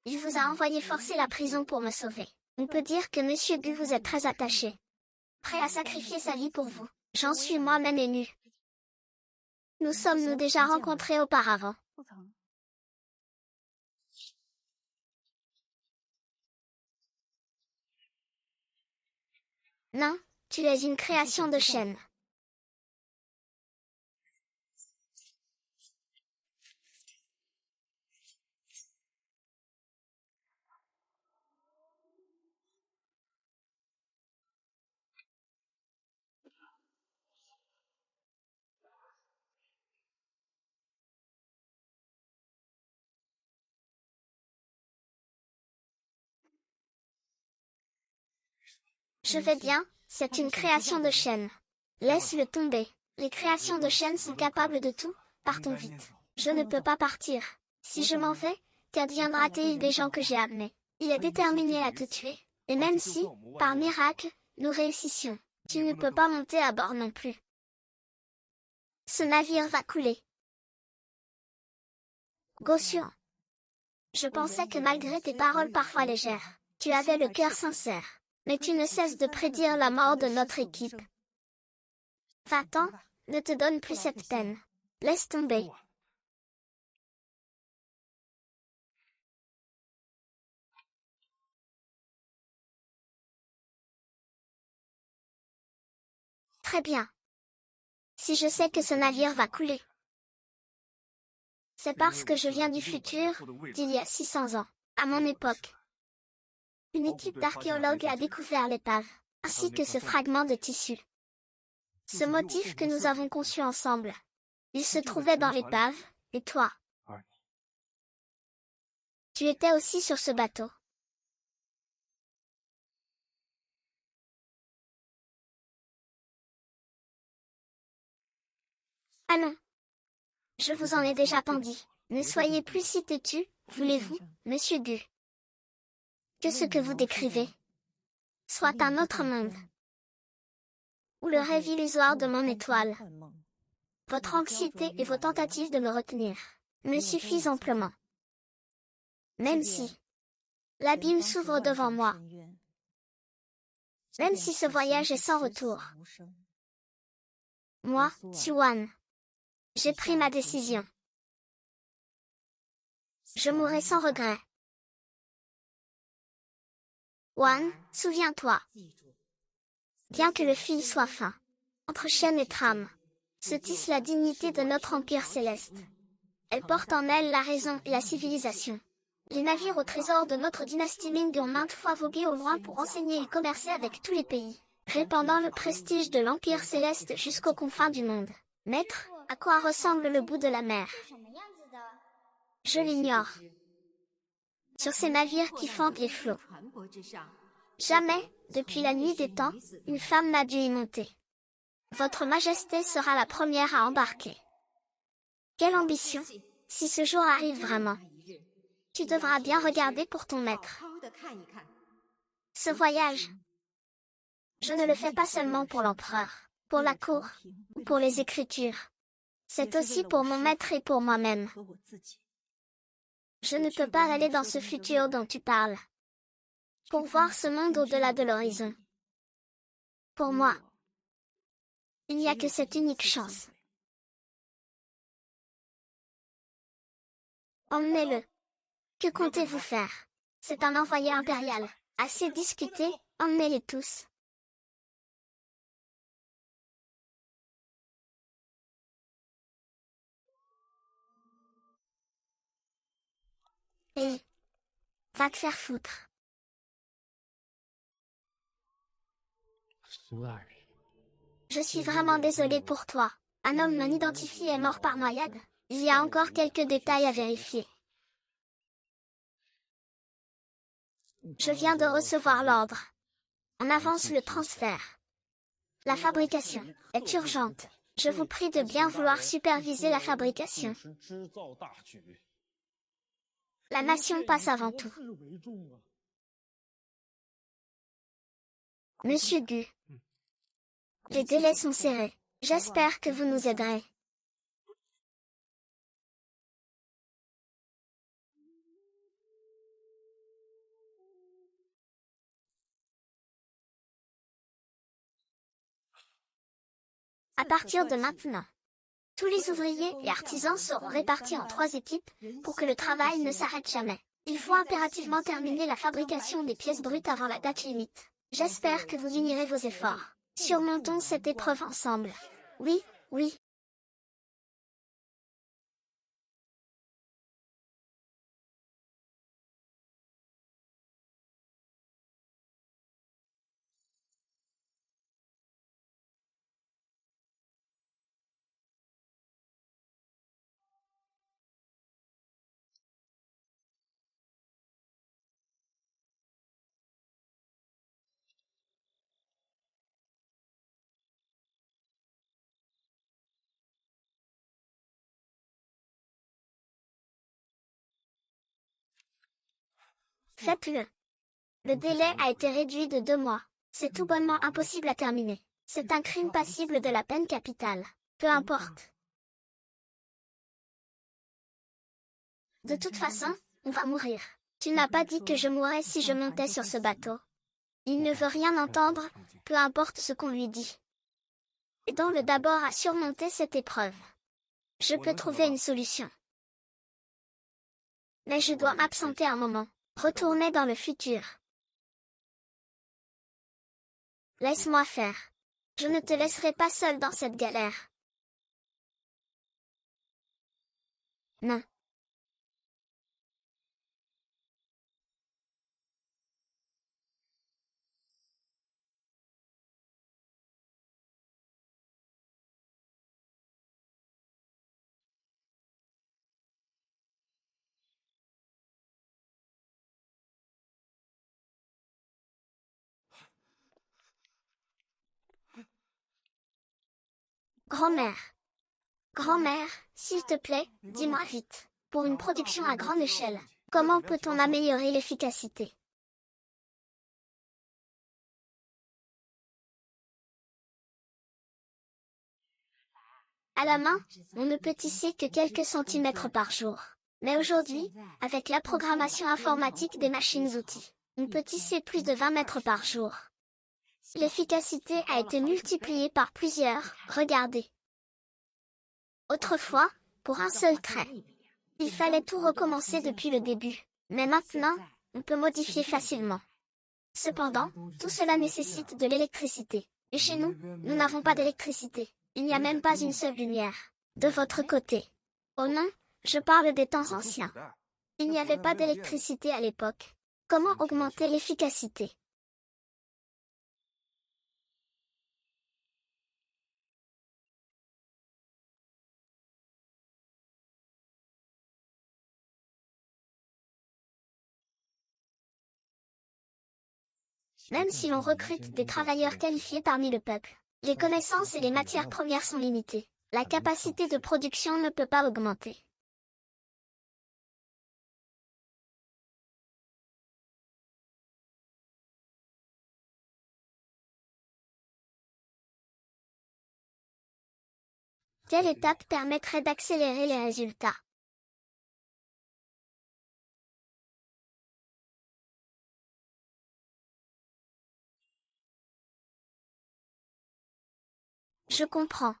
Il vous a envoyé forcer la prison pour me sauver. On peut dire que Monsieur Gu vous est très attaché. Prêt à sacrifier sa vie pour vous. J'en suis moi-même ému. Nous sommes-nous déjà rencontrés auparavant? Non, tu es une création de Shen. Je vais bien, c'est une création de Shen. Laisse-le tomber. Les créations de Shen sont capables de tout, partons vite. Je ne peux pas partir. Si je m'en vais, qu'adviendra-t-il des gens que j'ai amenés? Il est déterminé à te tuer. Et même si, par miracle, nous réussissions, tu ne peux pas monter à bord non plus. Ce navire va couler. Gossuan. Je pensais que malgré tes paroles parfois légères, tu avais le cœur sincère. Mais tu ne cesses de prédire la mort de notre équipe. Va-t'en, ne te donne plus cette peine. Laisse tomber. Très bien. Si je sais que ce navire va couler, c'est parce que je viens du futur, d'il y a 600 ans, à mon époque. Une équipe d'archéologues a découvert l'épave, ainsi que ce fragment de tissu. Ce motif que nous avons conçu ensemble. Il se trouvait dans l'épave, et toi? Tu étais aussi sur ce bateau. Ah non. Je vous en ai déjà tant dit. Ne soyez plus si têtu, voulez-vous, Monsieur Gu. Que ce que vous décrivez soit un autre monde. Ou le rêve illusoire de mon étoile. Votre anxiété et vos tentatives de me retenir me suffisent amplement. Même si l'abîme s'ouvre devant moi. Même si ce voyage est sans retour. Moi, Tuan, j'ai pris ma décision. Je mourrai sans regret. Wan, souviens-toi. Bien que le fil soit fin, entre chaîne et trame, se tisse la dignité de notre empire céleste. Elle porte en elle la raison et la civilisation. Les navires au trésor de notre dynastie Ming ont maintes fois vogué au loin pour enseigner et commercer avec tous les pays, répandant le prestige de l'empire céleste jusqu'aux confins du monde. Maître, à quoi ressemble le bout de la mer? Je l'ignore. Sur ces navires qui fendent les flots. Jamais, depuis la nuit des temps, une femme n'a dû y monter. Votre Majesté sera la première à embarquer. Quelle ambition, si ce jour arrive vraiment. Tu devras bien regarder pour ton maître. Ce voyage, je ne le fais pas seulement pour l'empereur, pour la cour, ou pour les écritures. C'est aussi pour mon maître et pour moi-même. Je ne peux pas aller dans ce futur dont tu parles. Pour voir ce monde au-delà de l'horizon. Pour moi, il n'y a que cette unique chance. Emmenez-le. Que comptez-vous faire? C'est un envoyé impérial. Assez discuté, emmenez-les tous. Et va te faire foutre. Je suis vraiment désolée pour toi. Un homme non identifié est mort par noyade. Il y a encore quelques détails à vérifier. Je viens de recevoir l'ordre. On avance le transfert. La fabrication est urgente. Je vous prie de bien vouloir superviser la fabrication. La nation passe avant tout. Monsieur Gu, les délais sont serrés. J'espère que vous nous aiderez. À partir de maintenant, tous les ouvriers et artisans seront répartis en 3 équipes pour que le travail ne s'arrête jamais. Il faut impérativement terminer la fabrication des pièces brutes avant la date limite. J'espère que vous unirez vos efforts. Surmontons cette épreuve ensemble. Oui, oui. Faites-le. Le délai a été réduit de 2 mois. C'est tout bonnement impossible à terminer. C'est un crime passible de la peine capitale. Peu importe. De toute façon, on va mourir. Tu n'as pas dit que je mourrais si je montais sur ce bateau. Il ne veut rien entendre, peu importe ce qu'on lui dit. Aidons-le d'abord à surmonter cette épreuve. Je peux trouver une solution. Mais je dois m'absenter un moment. Retourner dans le futur. Laisse-moi faire. Je ne te laisserai pas seul dans cette galère. Non. Grand-mère. Grand-mère, s'il te plaît, dis-moi vite. Pour une production à grande échelle, comment peut-on améliorer l'efficacité? À la main, on ne peut tisser que quelques centimètres par jour. Mais aujourd'hui, avec la programmation informatique des machines-outils, on peut tisser plus de 20 mètres par jour. L'efficacité a été multipliée par plusieurs, regardez. Autrefois, pour un seul trait, il fallait tout recommencer depuis le début. Mais maintenant, on peut modifier facilement. Cependant, tout cela nécessite de l'électricité. Et chez nous, nous n'avons pas d'électricité. Il n'y a même pas une seule lumière. De votre côté. Oh non, je parle des temps anciens. Il n'y avait pas d'électricité à l'époque. Comment augmenter l'efficacité? Même si l'on recrute des travailleurs qualifiés parmi le peuple, les connaissances et les matières premières sont limitées. La capacité de production ne peut pas augmenter. Quelle étape permettrait d'accélérer les résultats? Je comprends.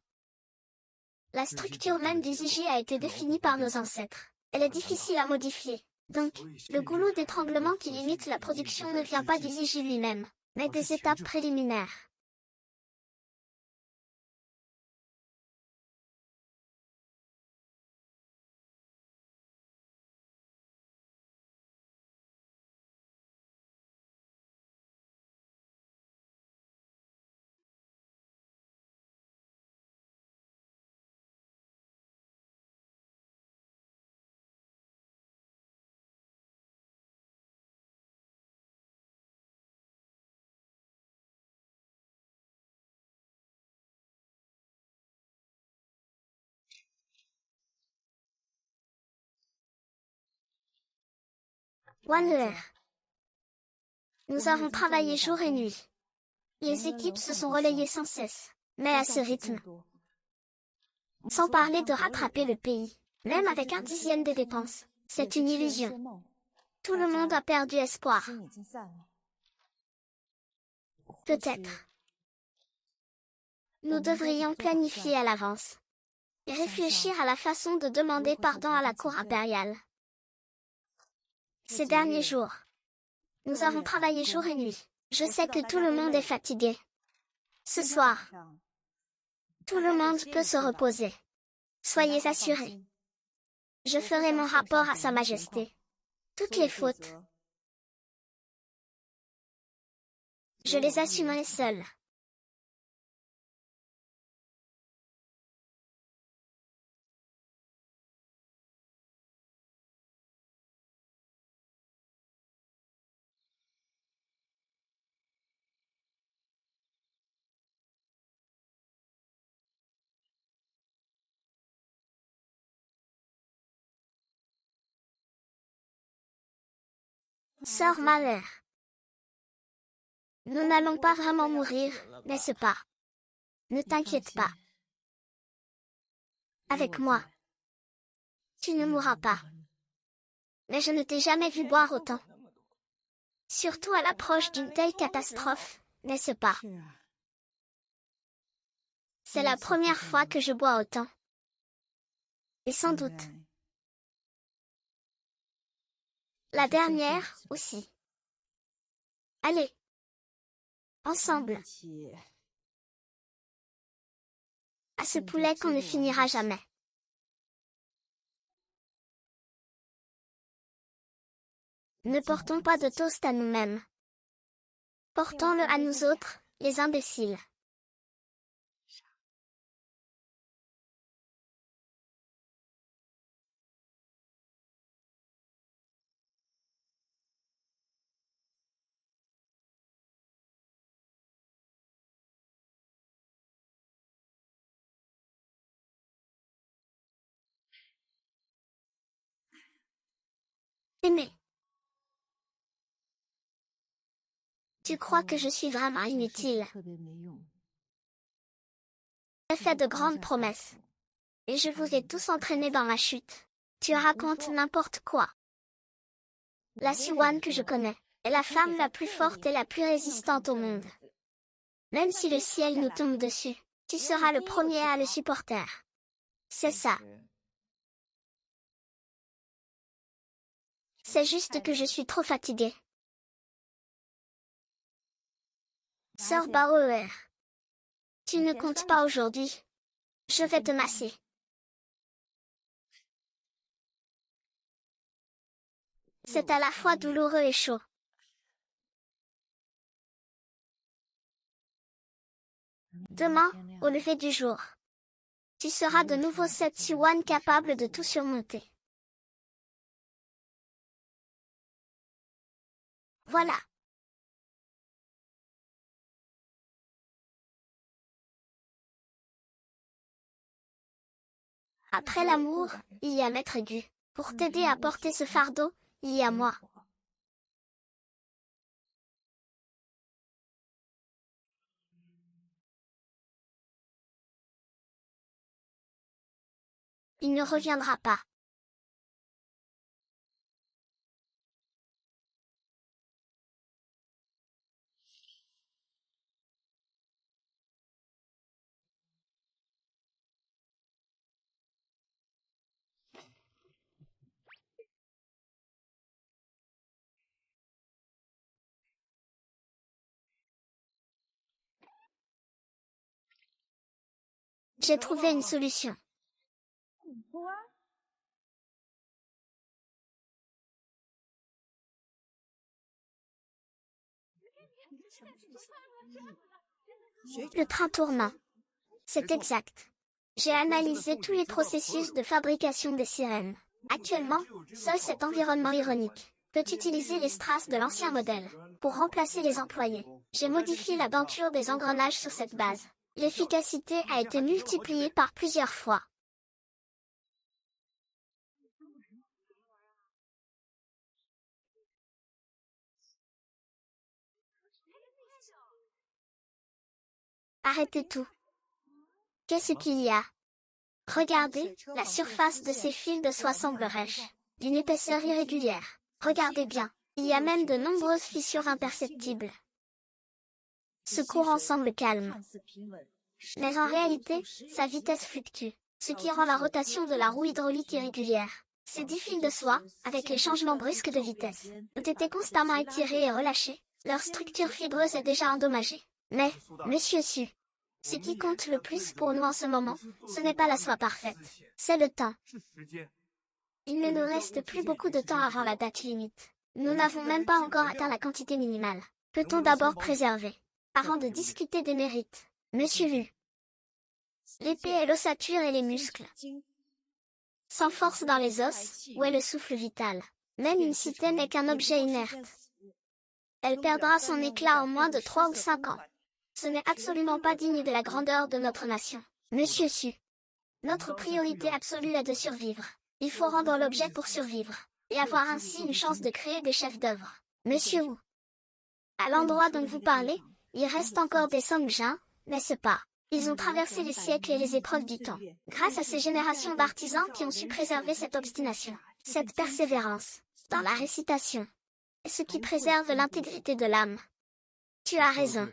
La structure même du Ziji a été définie par nos ancêtres. Elle est difficile à modifier. Donc, le goulot d'étranglement qui limite la production ne vient pas du ligi lui-même, mais des étapes préliminaires. One. Nous avons travaillé jour et nuit. Les équipes se sont relayées sans cesse, mais à ce rythme. Sans parler de rattraper le pays, même avec 1/10 des dépenses, c'est une illusion. Tout le monde a perdu espoir. Peut-être. Nous devrions planifier à l'avance et réfléchir à la façon de demander pardon à la cour impériale. Ces derniers jours, nous avons travaillé jour et nuit. Je sais que tout le monde est fatigué. Ce soir, tout le monde peut se reposer. Soyez assurés. Je ferai mon rapport à Sa Majesté. Toutes les fautes, je les assumerai seul. Sœur ma mère, nous n'allons pas vraiment mourir, n'est-ce pas? Ne t'inquiète pas. Avec moi, tu ne mourras pas. Mais je ne t'ai jamais vu boire autant. Surtout à l'approche d'une telle catastrophe, n'est-ce pas? C'est la première fois que je bois autant. Et sans doute, la dernière aussi. Allez, ensemble. À ce poulet qu'on ne finira jamais. Ne portons pas de toast à nous-mêmes. Portons-le à nous autres, les imbéciles. Aimé. Tu crois que je suis vraiment inutile? J'ai fait de grandes promesses. Et je vous ai tous entraînés dans ma chute. Tu racontes n'importe quoi. La Siwan que je connais est la femme la plus forte et la plus résistante au monde. Même si le ciel nous tombe dessus, tu seras le premier à le supporter. C'est ça. C'est juste que je suis trop fatiguée. Sœur Baroer, tu ne comptes pas aujourd'hui. Je vais te masser. C'est à la fois douloureux et chaud. Demain, au lever du jour, tu seras de nouveau cette Siwan capable de tout surmonter. Voilà. Après l'amour, il y a Maître Gu. Pour t'aider à porter ce fardeau, il y a moi. Il ne reviendra pas. J'ai trouvé une solution. Le train tourna. C'est exact. J'ai analysé tous les processus de fabrication des sirènes. Actuellement, seul cet environnement ironique peut utiliser les strass de l'ancien modèle pour remplacer les employés. J'ai modifié la denture des engrenages sur cette base. L'efficacité a été multipliée par plusieurs fois. Arrêtez tout. Qu'est-ce qu'il y a? Regardez, la surface de ces fils de soie semble rêche, d'une épaisseur irrégulière. Regardez bien, il y a même de nombreuses fissures imperceptibles. Ce courant semble calme. Mais en réalité, sa vitesse fluctue, ce qui rend la rotation de la roue hydraulique irrégulière. Ces 10 fils de soie, avec les changements brusques de vitesse, ont été constamment étirés et relâchés. Leur structure fibreuse est déjà endommagée. Mais, monsieur Su, ce qui compte le plus pour nous en ce moment, ce n'est pas la soie parfaite, c'est le temps. Il ne nous reste plus beaucoup de temps avant la date limite. Nous n'avons même pas encore atteint la quantité minimale. Peut-on d'abord préserver, avant de discuter des mérites, monsieur Lu? L'épée est l'ossature et les muscles. Sans force dans les os, où est le souffle vital? Même une cité n'est qu'un objet inerte. Elle perdra son éclat en moins de 3 ou 5 ans. Ce n'est absolument pas digne de la grandeur de notre nation. Monsieur Su, notre priorité absolue est de survivre. Il faut rendre l'objet pour survivre, et avoir ainsi une chance de créer des chefs-d'œuvre. Monsieur Wu, à l'endroit dont vous parlez, il reste encore des Songjin, n'est-ce pas? Ils ont traversé les siècles et les épreuves du temps, grâce à ces générations d'artisans qui ont su préserver cette obstination, cette persévérance, dans la récitation, et ce qui préserve l'intégrité de l'âme. Tu as raison.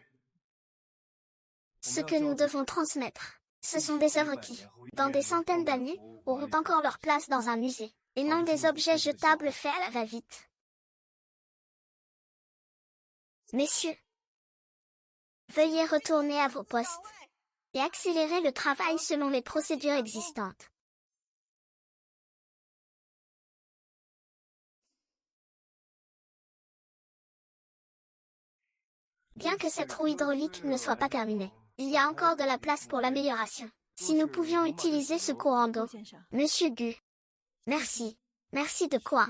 Ce que nous devons transmettre, ce sont des œuvres qui, dans des centaines d'années, auront encore leur place dans un musée, et non des objets jetables faits à la va-vite. Messieurs, veuillez retourner à vos postes et accélérer le travail selon les procédures existantes. Bien que cette roue hydraulique ne soit pas terminée, il y a encore de la place pour l'amélioration. Si nous pouvions utiliser ce courant d'eau. Monsieur Gu. Merci. Merci de quoi?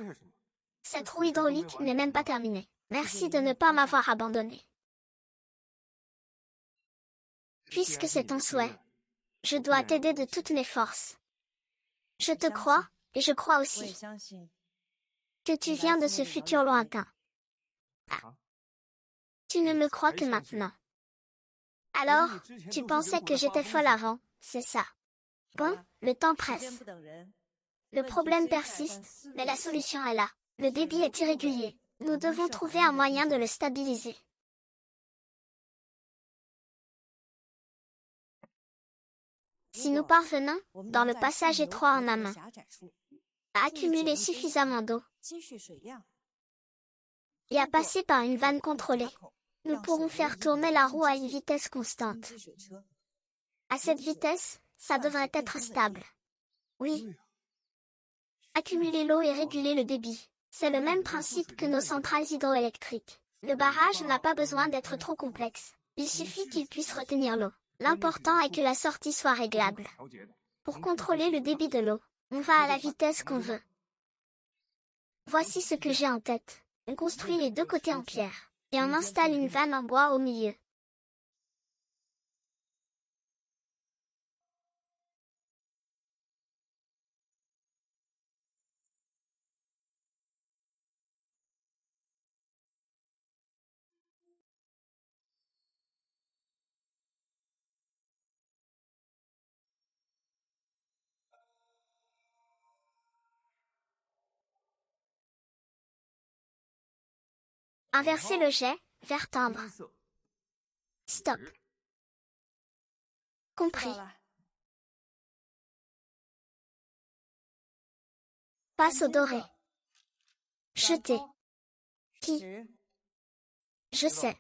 Cette roue hydraulique n'est même pas terminée. Merci de ne pas m'avoir abandonné. Puisque c'est ton souhait, je dois t'aider de toutes mes forces. Je te crois, et je crois aussi que tu viens de ce futur lointain. Ah. Tu ne me crois que maintenant. Alors, tu pensais que j'étais folle avant, c'est ça. Bon, le temps presse. Le problème persiste, mais la solution est là. Le débit est irrégulier. Nous devons trouver un moyen de le stabiliser. Si nous parvenons, dans le passage étroit en amont, à accumuler suffisamment d'eau et à passer par une vanne contrôlée, nous pourrons faire tourner la roue à une vitesse constante. À cette vitesse, ça devrait être stable. Oui. Accumuler l'eau et réguler le débit. C'est le même principe que nos centrales hydroélectriques. Le barrage n'a pas besoin d'être trop complexe. Il suffit qu'il puisse retenir l'eau. L'important est que la sortie soit réglable. Pour contrôler le débit de l'eau, on va à la vitesse qu'on veut. Voici ce que j'ai en tête. On construit les deux côtés en pierre, et on installe une vanne en bois au milieu. Inverser le jet, vers timbre. Stop. Compris. Passe au doré. Jeter. Qui? Je sais.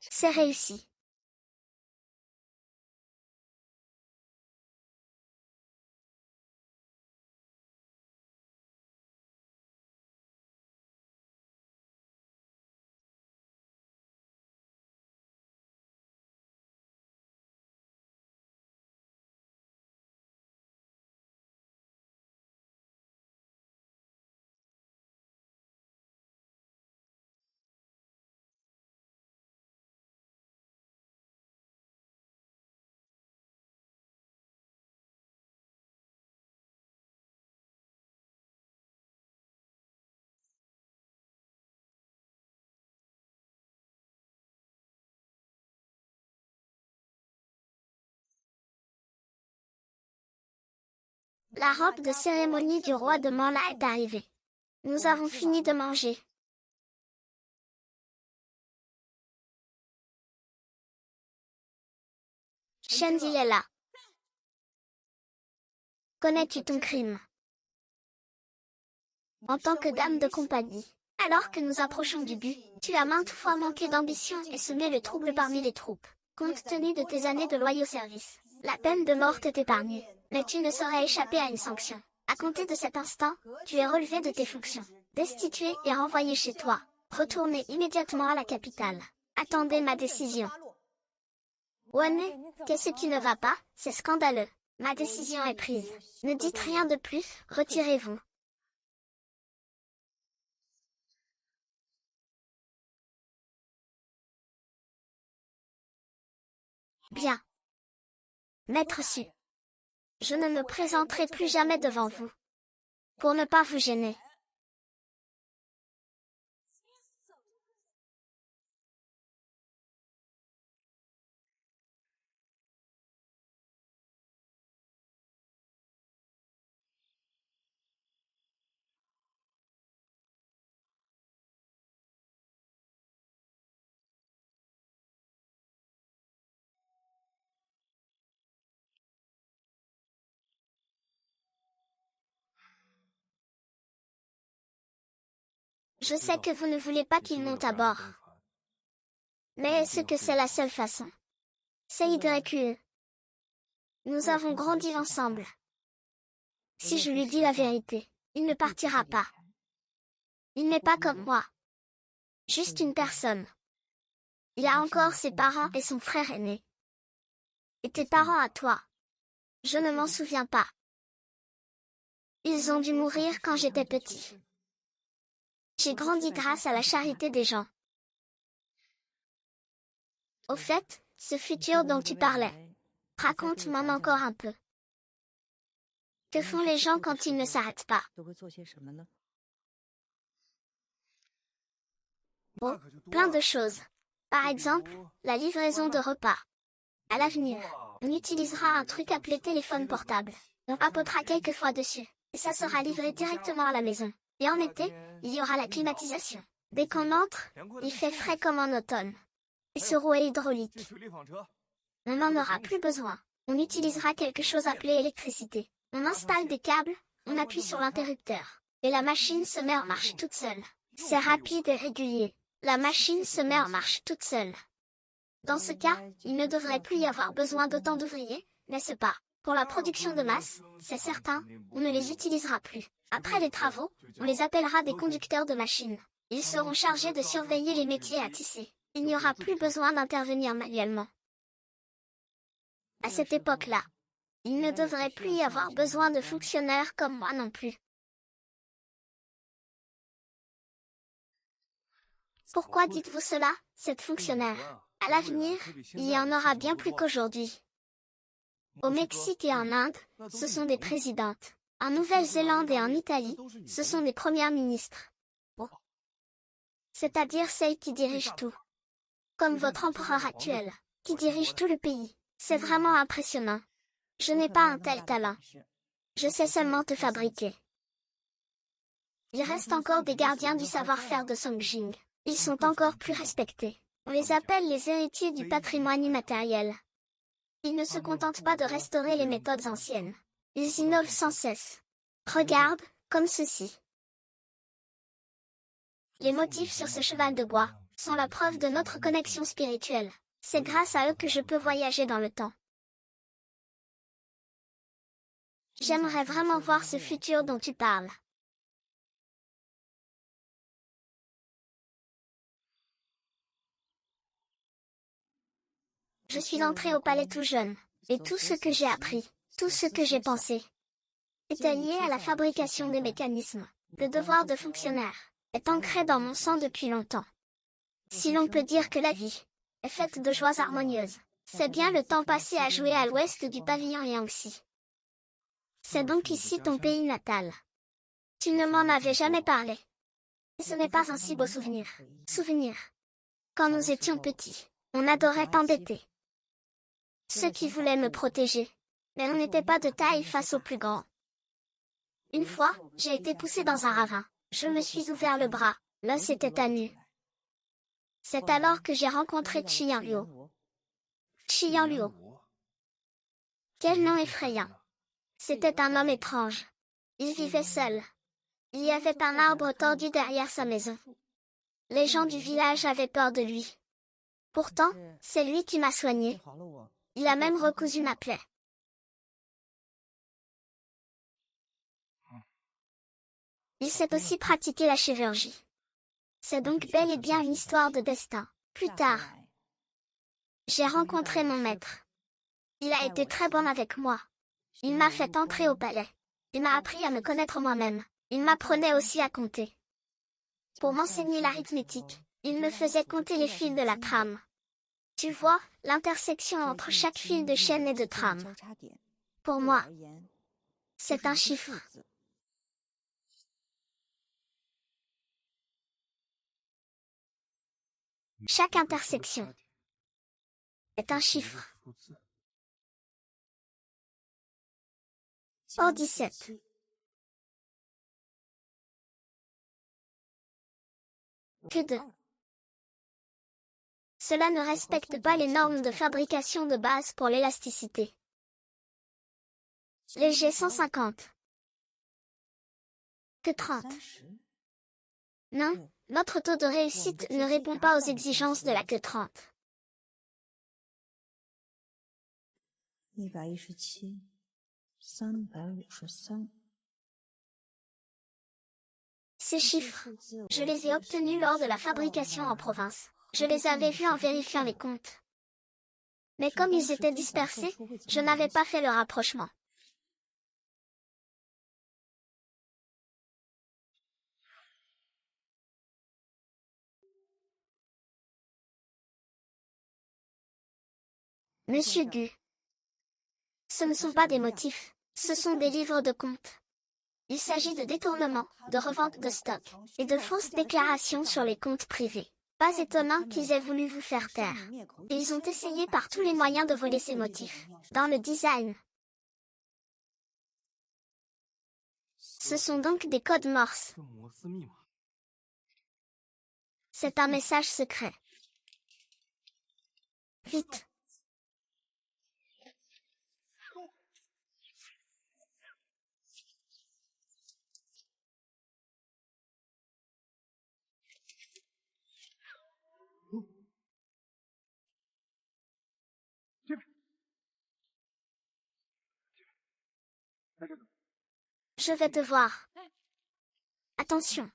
C'est réussi. La robe de cérémonie du roi de Manla est arrivée. Nous avons fini de manger. Shendil est là. Connais-tu ton crime? En tant que dame de compagnie, alors que nous approchons du but, tu as maintes fois manqué d'ambition et semé le trouble parmi les troupes. Compte tenu de tes années de loyaux services, la peine de mort est épargnée, mais tu ne saurais échapper à une sanction. À compter de cet instant, tu es relevé de tes fonctions, destitué et renvoyé chez toi. Retournez immédiatement à la capitale. Attendez ma décision. Wane, qu'est-ce qui ne va pas? C'est scandaleux. Ma décision est prise. Ne dites rien de plus, retirez-vous. Bien. Maître Su, je ne me présenterai plus jamais devant vous. Pour ne pas vous gêner. Je sais que vous ne voulez pas qu'il monte à bord. Mais est-ce que c'est la seule façon? C'est YQE. Nous avons grandi ensemble. Si je lui dis la vérité, il ne partira pas. Il n'est pas comme moi. Juste une personne. Il a encore ses parents et son frère aîné. Et tes parents à toi. Je ne m'en souviens pas. Ils ont dû mourir quand j'étais petit. J'ai grandi grâce à la charité des gens. Au fait, ce futur dont tu parlais, raconte-moi encore un peu. Que font les gens quand ils ne s'arrêtent pas? Bon, plein de choses. Par exemple, la livraison de repas. À l'avenir, on utilisera un truc appelé téléphone portable. On papotera quelques fois dessus, et ça sera livré directement à la maison. Et en été, il y aura la climatisation. Dès qu'on entre, il fait frais comme en automne. Et ce rouet hydraulique. On n'en aura plus besoin. On utilisera quelque chose appelé électricité. On installe des câbles, on appuie sur l'interrupteur. Et la machine se met en marche toute seule. C'est rapide et régulier. La machine se met en marche toute seule. Dans ce cas, il ne devrait plus y avoir besoin d'autant d'ouvriers, n'est-ce pas? Pour la production de masse, c'est certain, on ne les utilisera plus. Après les travaux, on les appellera des conducteurs de machines. Ils seront chargés de surveiller les métiers à tisser. Il n'y aura plus besoin d'intervenir manuellement. À cette époque-là, il ne devrait plus y avoir besoin de fonctionnaires comme moi non plus. Pourquoi dites-vous cela, cette fonctionnaire? À l'avenir, il y en aura bien plus qu'aujourd'hui. Au Mexique et en Inde, ce sont des présidentes. En Nouvelle-Zélande et en Italie, ce sont des premières ministres. C'est-à-dire celles qui dirigent tout. Comme votre empereur actuel, qui dirige tout le pays. C'est vraiment impressionnant. Je n'ai pas un tel talent. Je sais seulement te fabriquer. Il reste encore des gardiens du savoir-faire de Songjing. Ils sont encore plus respectés. On les appelle les héritiers du patrimoine immatériel. Ils ne se contentent pas de restaurer les méthodes anciennes. Ils innovent sans cesse. Regarde, comme ceci. Les motifs sur ce cheval de bois, sont la preuve de notre connexion spirituelle. C'est grâce à eux que je peux voyager dans le temps. J'aimerais vraiment voir ce futur dont tu parles. Je suis entrée au palais tout jeune, et tout ce que j'ai appris, tout ce que j'ai pensé, était lié à la fabrication des mécanismes. Le devoir de fonctionnaire est ancré dans mon sang depuis longtemps. Si l'on peut dire que la vie est faite de joies harmonieuses, c'est bien le temps passé à jouer à l'ouest du pavillon Yangtze. C'est donc ici ton pays natal. Tu ne m'en avais jamais parlé. Ce n'est pas un si beau souvenir. Souvenir. Quand nous étions petits, on adorait t'embêter. Ceux qui voulaient me protéger. Mais on n'était pas de taille face aux plus grands. Une fois, j'ai été poussé dans un ravin. Je me suis ouvert le bras. L'os était à nu. C'est alors que j'ai rencontré Qian Luo. Qian Luo. Quel nom effrayant. C'était un homme étrange. Il vivait seul. Il y avait un arbre tordu derrière sa maison. Les gens du village avaient peur de lui. Pourtant, c'est lui qui m'a soigné. Il a même recousu ma plaie. Il sait aussi pratiquer la chirurgie. C'est donc bel et bien une histoire de destin. Plus tard, j'ai rencontré mon maître. Il a été très bon avec moi. Il m'a fait entrer au palais. Il m'a appris à me connaître moi-même. Il m'apprenait aussi à compter. Pour m'enseigner l'arithmétique, il me faisait compter les fils de la trame. Tu vois, l'intersection entre chaque fil de chaîne et de trame. Pour moi, c'est un chiffre. Chaque intersection est un chiffre. Or 17. Que de. Cela ne respecte pas les normes de fabrication de base pour l'élasticité. Les G150. Que 30. Non, notre taux de réussite ne répond pas aux exigences de la que 30. 117, 353. Ces chiffres, je les ai obtenus lors de la fabrication en province. Je les avais vus en vérifiant les comptes. Mais comme ils étaient dispersés, je n'avais pas fait le rapprochement. Monsieur Gu. Ce ne sont pas des motifs, ce sont des livres de comptes. Il s'agit de détournement, de revente de stock, et de fausses déclarations sur les comptes privés. Pas étonnant qu'ils aient voulu vous faire taire. Et ils ont essayé par tous les moyens de voler ces motifs. Dans le design. Ce sont donc des codes Morse. C'est un message secret. Vite. Je vais te voir. Attention.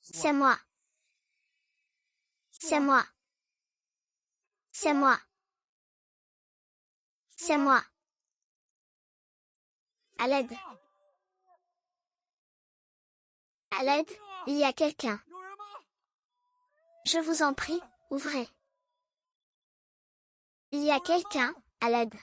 C'est moi. C'est moi. C'est moi. C'est moi. À l'aide. À l'aide, il y a quelqu'un. Je vous en prie, ouvrez. Il y a quelqu'un, à l'aide.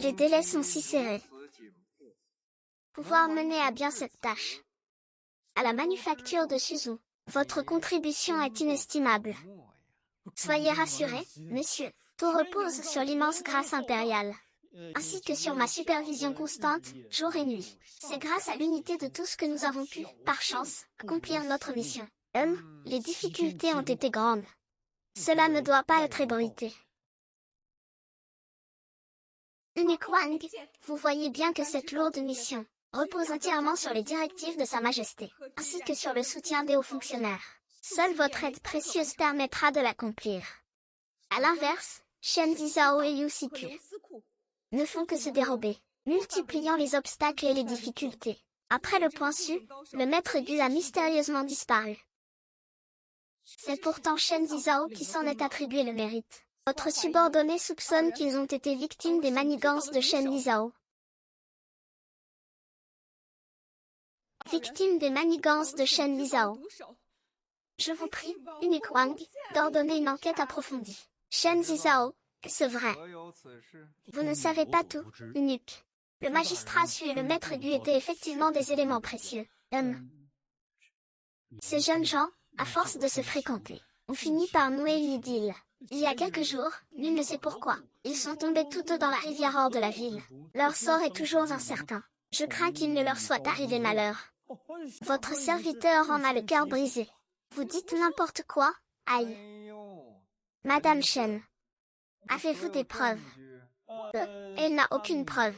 Les délais sont si serrés. Pouvoir mener à bien cette tâche. À la manufacture de Suzu, votre contribution est inestimable. Soyez rassurés, monsieur, tout repose sur l'immense grâce impériale, ainsi que sur ma supervision constante, jour et nuit. C'est grâce à l'unité de tous que nous avons pu, par chance, accomplir notre mission. Les difficultés ont été grandes. Cela ne doit pas être ébruité. Unique Wang, vous voyez bien que cette lourde mission repose entièrement sur les directives de Sa Majesté, ainsi que sur le soutien des hauts fonctionnaires. Seule votre aide précieuse permettra de l'accomplir. À l'inverse, Shen Zhao et Liu Siku ne font que se dérober, multipliant les obstacles et les difficultés. Après le point su, le maître Gu a mystérieusement disparu. C'est pourtant Shen Zhao qui s'en est attribué le mérite. Votre subordonné soupçonne qu'ils ont été victimes des manigances de Shen Zhao. Victime des manigances de Shen Zhao. Je vous prie, Unique Wang, d'ordonner une enquête approfondie. Shen Zhao, c'est vrai. Vous ne savez pas tout, Unique. Le magistrat Su et le maître Gu étaient effectivement des éléments précieux. Ces jeunes gens, à force de se fréquenter, ont fini par nouer une idylle. Il y a quelques jours, nul ne sait pourquoi, ils sont tombés tous deux dans la rivière hors de la ville. Leur sort est toujours incertain. Je crains qu'il ne leur soit arrivé malheur. Votre serviteur en a le cœur brisé. Vous dites n'importe quoi, aïe. Madame Shen, avez-vous des preuves? Elle n'a aucune preuve.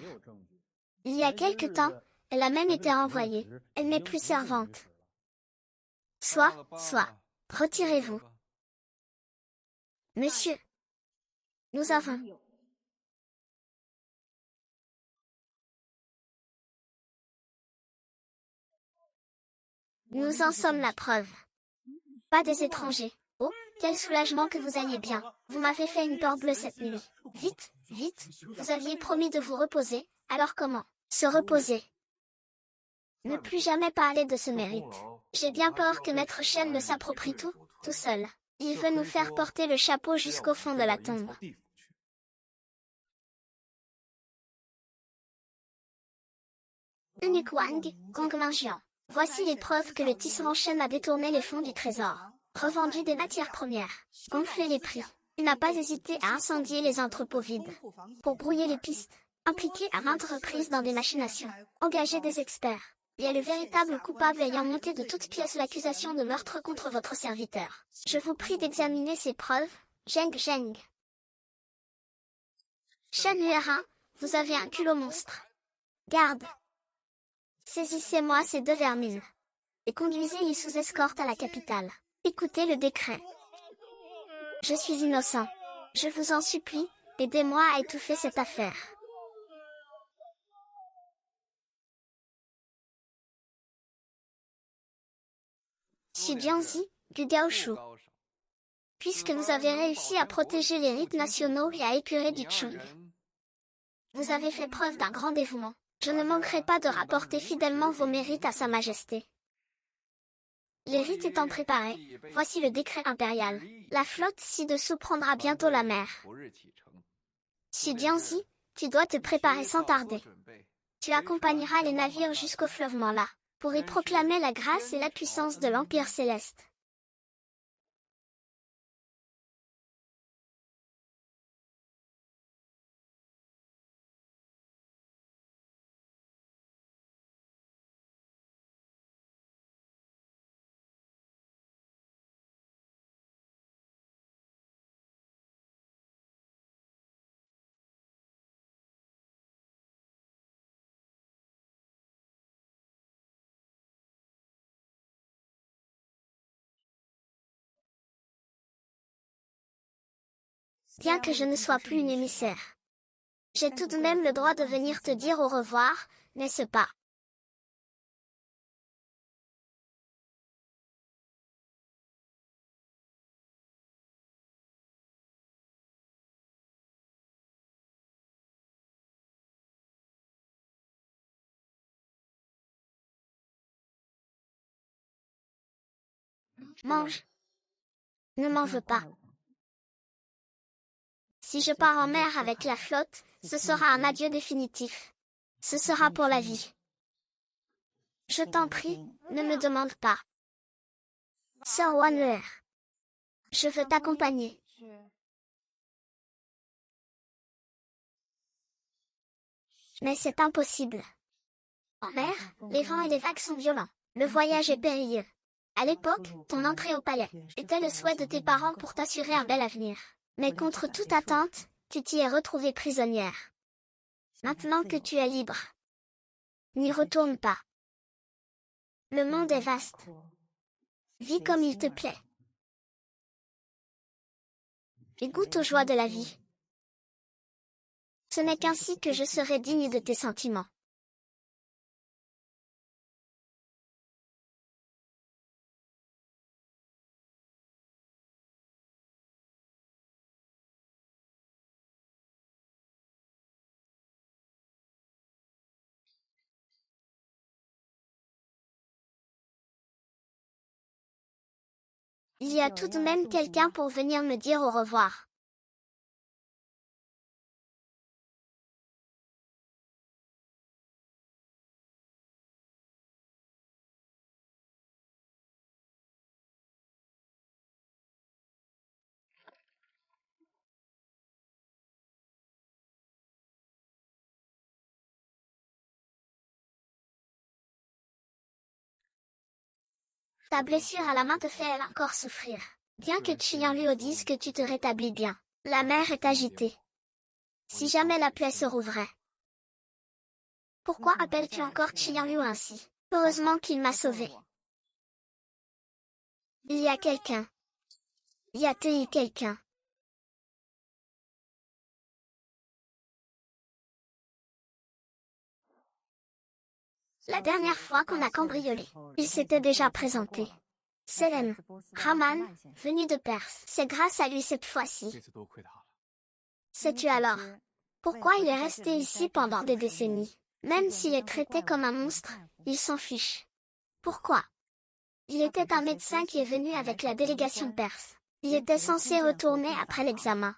Il y a quelque temps, elle a même été renvoyée. Elle n'est plus servante. Soit, retirez-vous. Monsieur, nous avons... Nous en sommes la preuve. Pas des étrangers. Oh, quel soulagement que vous alliez bien. Vous m'avez fait une peur bleue cette nuit. Vite, vous aviez promis de vous reposer, alors comment? Se reposer. Ne plus jamais parler de ce mérite. J'ai bien peur que Maître Shen ne s'approprie tout seul. Il veut nous faire porter le chapeau jusqu'au fond de la tombe. Unique Wang, Gongmin Jian. Voici les preuves que le tisserand Shen a détourné les fonds du trésor, revendu des matières premières, gonflé les prix. Il n'a pas hésité à incendier les entrepôts vides, pour brouiller les pistes, impliqué à maintes reprises dans des machinations, engager des experts. Il est le véritable coupable ayant monté de toutes pièces l'accusation de meurtre contre votre serviteur. Je vous prie d'examiner ces preuves, Zheng. Shen Yuerin, vous avez un culot monstre. Garde. Saisissez-moi ces deux vermines. Et conduisez-les sous escorte à la capitale. Écoutez le décret. Je suis innocent. Je vous en supplie, aidez-moi à étouffer cette affaire. Xi Jiangzi, Gu Gaoshu. Puisque vous avez réussi à protéger les rites nationaux et à épurer du Chung, vous avez fait preuve d'un grand dévouement. Je ne manquerai pas de rapporter fidèlement vos mérites à Sa Majesté. Les rites étant préparés, voici le décret impérial. La flotte ci-dessous prendra bientôt la mer. Xi Jiangzi, tu dois te préparer sans tarder. Tu accompagneras les navires jusqu'au fleuve Manla, pour y proclamer la grâce et la puissance de l'Empire céleste. Bien que je ne sois plus une émissaire, j'ai tout de même le droit de venir te dire au revoir, n'est-ce pas? Mange. Ne m'en veux pas. Si je pars en mer avec la flotte, Ce sera un adieu définitif. Ce sera pour la vie. Je t'en prie, ne me demande pas. Sir Wanler, je veux t'accompagner. Mais c'est impossible. En mer, les vents et les vagues sont violents. Le voyage est périlleux. À l'époque, ton entrée au palais était le souhait de tes parents pour t'assurer un bel avenir. Mais contre toute attente, tu t'y es retrouvée prisonnière. Maintenant que tu es libre, n'y retourne pas. Le monde est vaste. Vis comme il te plaît. Et goûte aux joies de la vie. Ce n'est qu'ainsi que je serai digne de tes sentiments. Il y a tout de même quelqu'un pour venir me dire au revoir. Ta blessure à la main te fait encore souffrir. Bien que Qianluo dise que tu te rétablis bien, la mer est agitée. Si jamais la plaie se rouvrait. Pourquoi appelles-tu encore Qianluo ainsi? Heureusement qu'il m'a sauvé. Il y a quelqu'un. Y a-t-il quelqu'un? La dernière fois qu'on a cambriolé, il s'était déjà présenté. Sélène, Raman, venu de Perse. C'est grâce à lui cette fois-ci. Sais-tu alors pourquoi il est resté ici pendant des décennies? Même s'il est traité comme un monstre, il s'en fiche. Pourquoi? Il était un médecin qui est venu avec la délégation perse. Il était censé retourner après l'examen.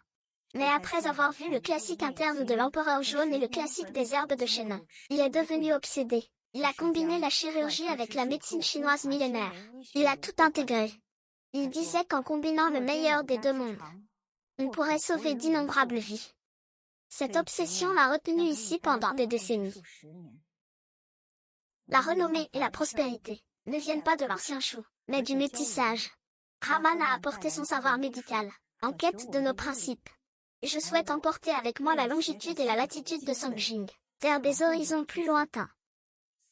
Mais après avoir vu le classique interne de l'empereur jaune et le classique des herbes de Chenin, il est devenu obsédé. Il a combiné la chirurgie avec la médecine chinoise millénaire. Il a tout intégré. Il disait qu'en combinant le meilleur des deux mondes, on pourrait sauver d'innombrables vies. Cette obsession l'a retenu ici pendant des décennies. La renommée et la prospérité ne viennent pas de l'ancien chou, mais du métissage. Raman a apporté son savoir médical, en quête de nos principes. Et je souhaite emporter avec moi la longitude et la latitude de Songjing, vers des horizons plus lointains.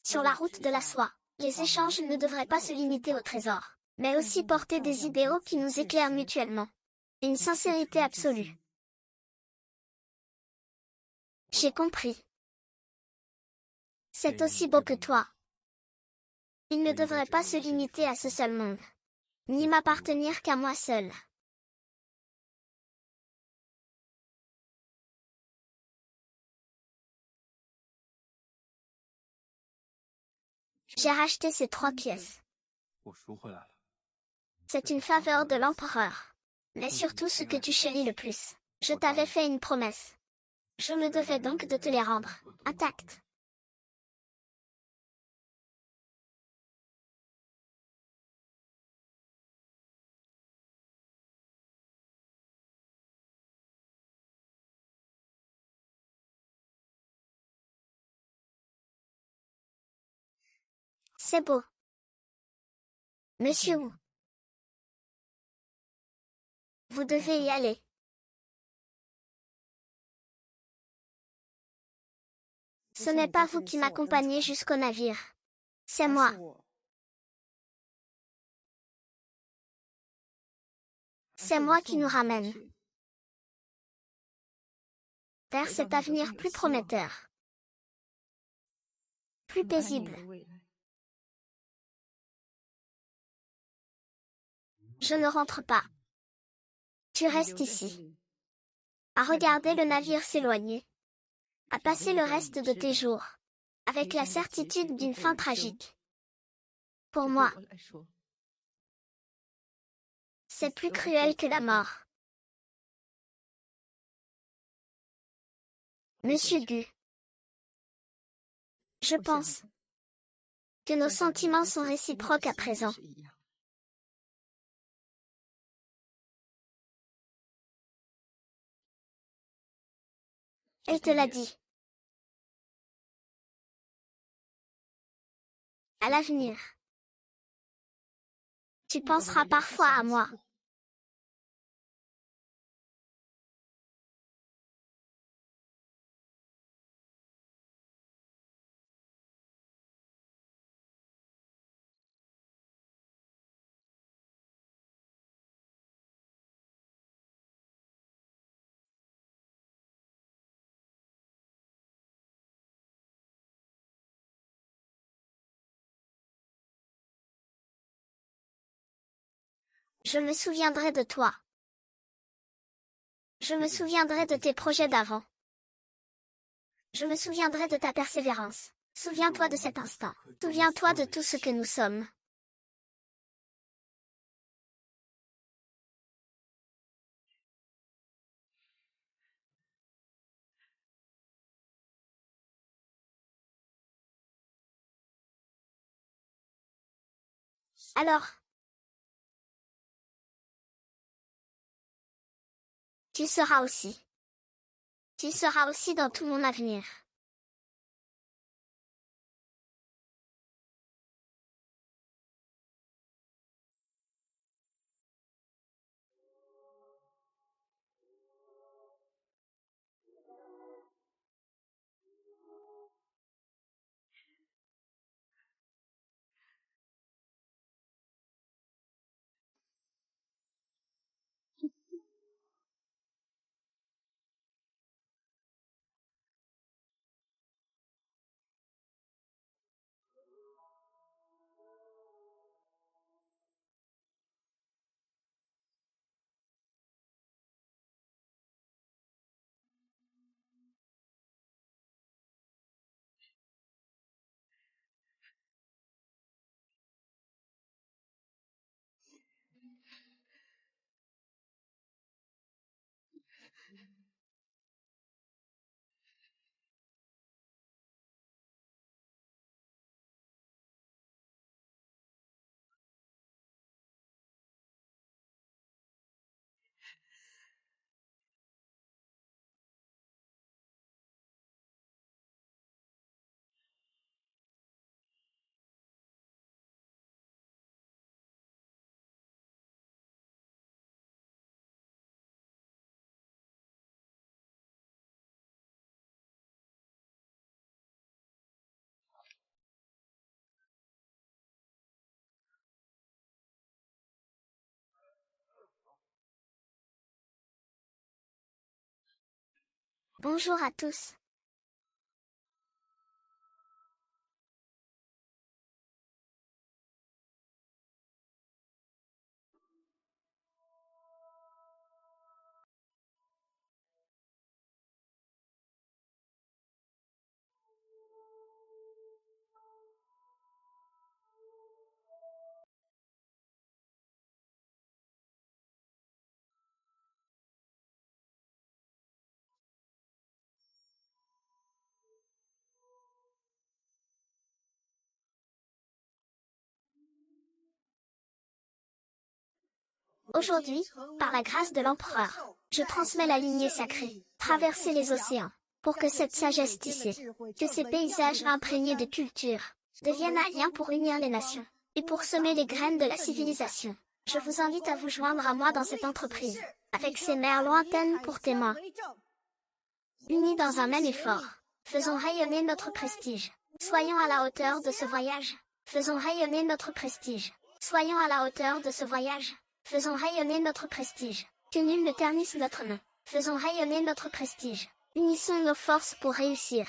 Sur la route de la soie, les échanges ne devraient pas se limiter au trésor, mais aussi porter des idéaux qui nous éclairent mutuellement. Une sincérité absolue. J'ai compris. C'est aussi beau que toi. Il ne devrait pas se limiter à ce seul monde, ni m'appartenir qu'à moi seul. J'ai racheté ces 3 pièces. C'est une faveur de l'empereur. Mais surtout ce que tu chéris le plus. Je t'avais fait une promesse. Je me devais donc de te les rendre, intactes. C'est beau. Monsieur Wu, vous devez y aller. Ce n'est pas vous qui m'accompagnez jusqu'au navire. C'est moi. C'est moi qui nous ramène vers cet avenir plus prometteur, plus paisible. Je ne rentre pas. Tu restes ici, à regarder le navire s'éloigner, à passer le reste de tes jours, avec la certitude d'une fin tragique. Pour moi, c'est plus cruel que la mort. Monsieur Gu. Je pense que nos sentiments sont réciproques à présent. Elle te l'a dit. À l'avenir, tu penseras parfois à moi. Je me souviendrai de toi. Je me souviendrai de tes projets d'avant. Je me souviendrai de ta persévérance. Souviens-toi de cet instant. Souviens-toi de tout ce que nous sommes. Alors, tu seras aussi. Tu seras aussi dans tout mon avenir. Bonjour à tous. Aujourd'hui, par la grâce de l'empereur, je transmets la lignée sacrée, traverser les océans, pour que cette sagesse tissée, que ces paysages imprégnés de culture, deviennent un lien pour unir les nations, et pour semer les graines de la civilisation. Je vous invite à vous joindre à moi dans cette entreprise, avec ces mers lointaines pour témoins. Unis dans un même effort, faisons rayonner notre prestige. Soyons à la hauteur de ce voyage. Faisons rayonner notre prestige. Soyons à la hauteur de ce voyage. Faisons rayonner notre prestige. Que nul ne ternisse notre nom. Faisons rayonner notre prestige. Unissons nos forces pour réussir.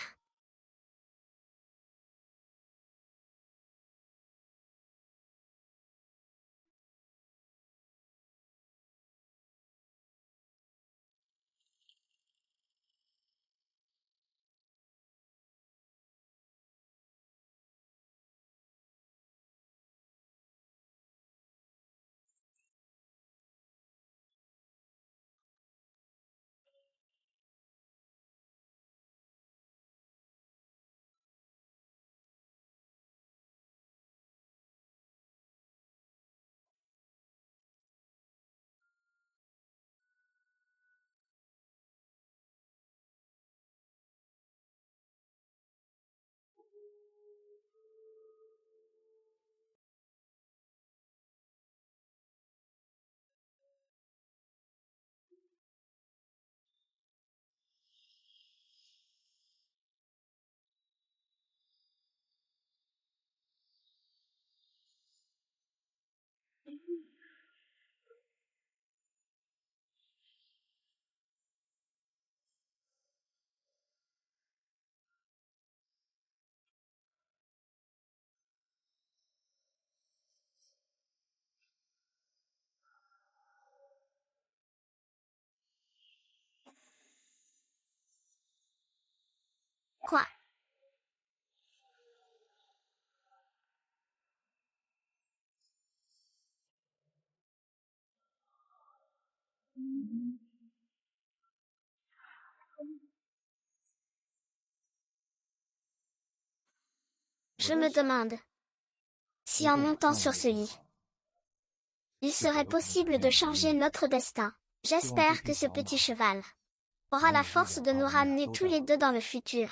Quoi? Je me demande si en montant sur ce lit, il serait possible de changer notre destin. J'espère que ce petit cheval aura la force de nous ramener tous les deux dans le futur.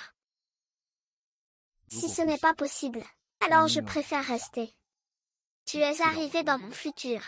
Si ce n'est pas possible, alors je préfère rester. Tu es arrivé dans mon futur.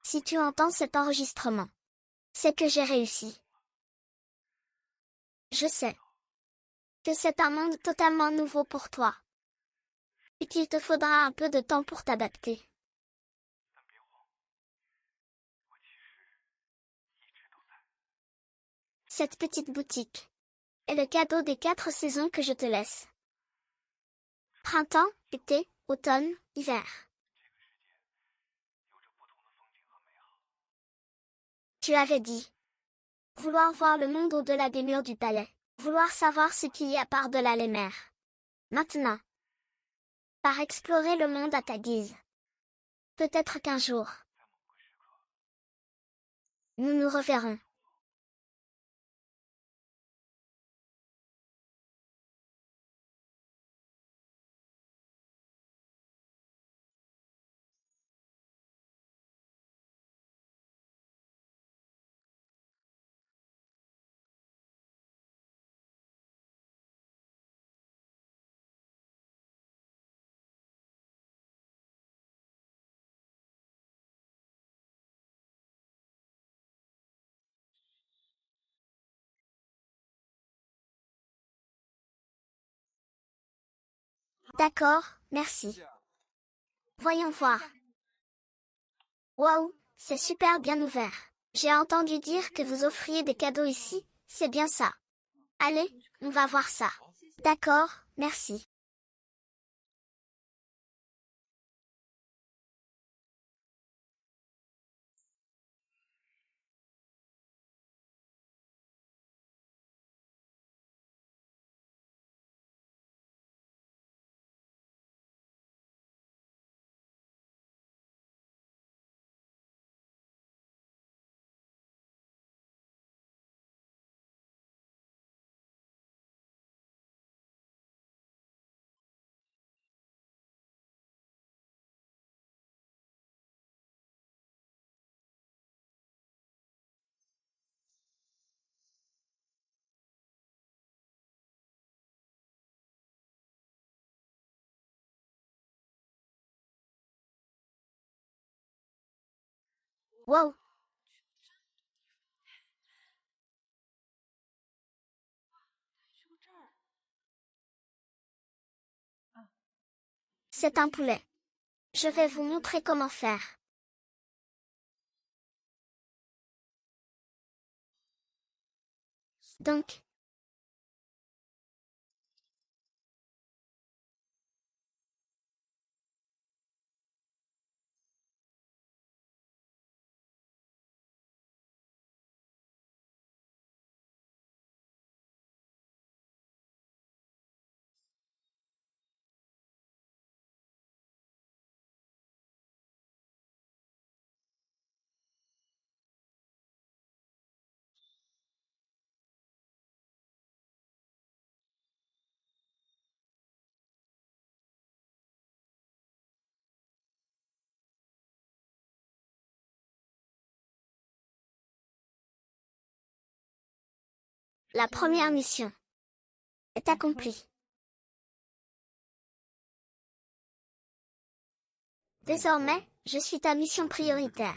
Si tu entends cet enregistrement, c'est que j'ai réussi. Je sais que c'est un monde totalement nouveau pour toi et qu'il te faudra un peu de temps pour t'adapter. Cette petite boutique est le cadeau des 4 saisons que je te laisse. Printemps, été, automne, hiver. Tu avais dit vouloir voir le monde au-delà des murs du palais, vouloir savoir ce qu'il y a par-delà les mers. Maintenant, par explorer le monde à ta guise. Peut-être qu'un jour, nous nous reverrons. D'accord, merci. Voyons voir. Waouh, c'est super bien ouvert. J'ai entendu dire que vous offriez des cadeaux ici, c'est bien ça. Allez, on va voir ça. D'accord, merci. Wow, C'est un poulet. Je vais vous montrer comment faire. Donc, la première mission est accomplie. Désormais, je suis ta mission prioritaire.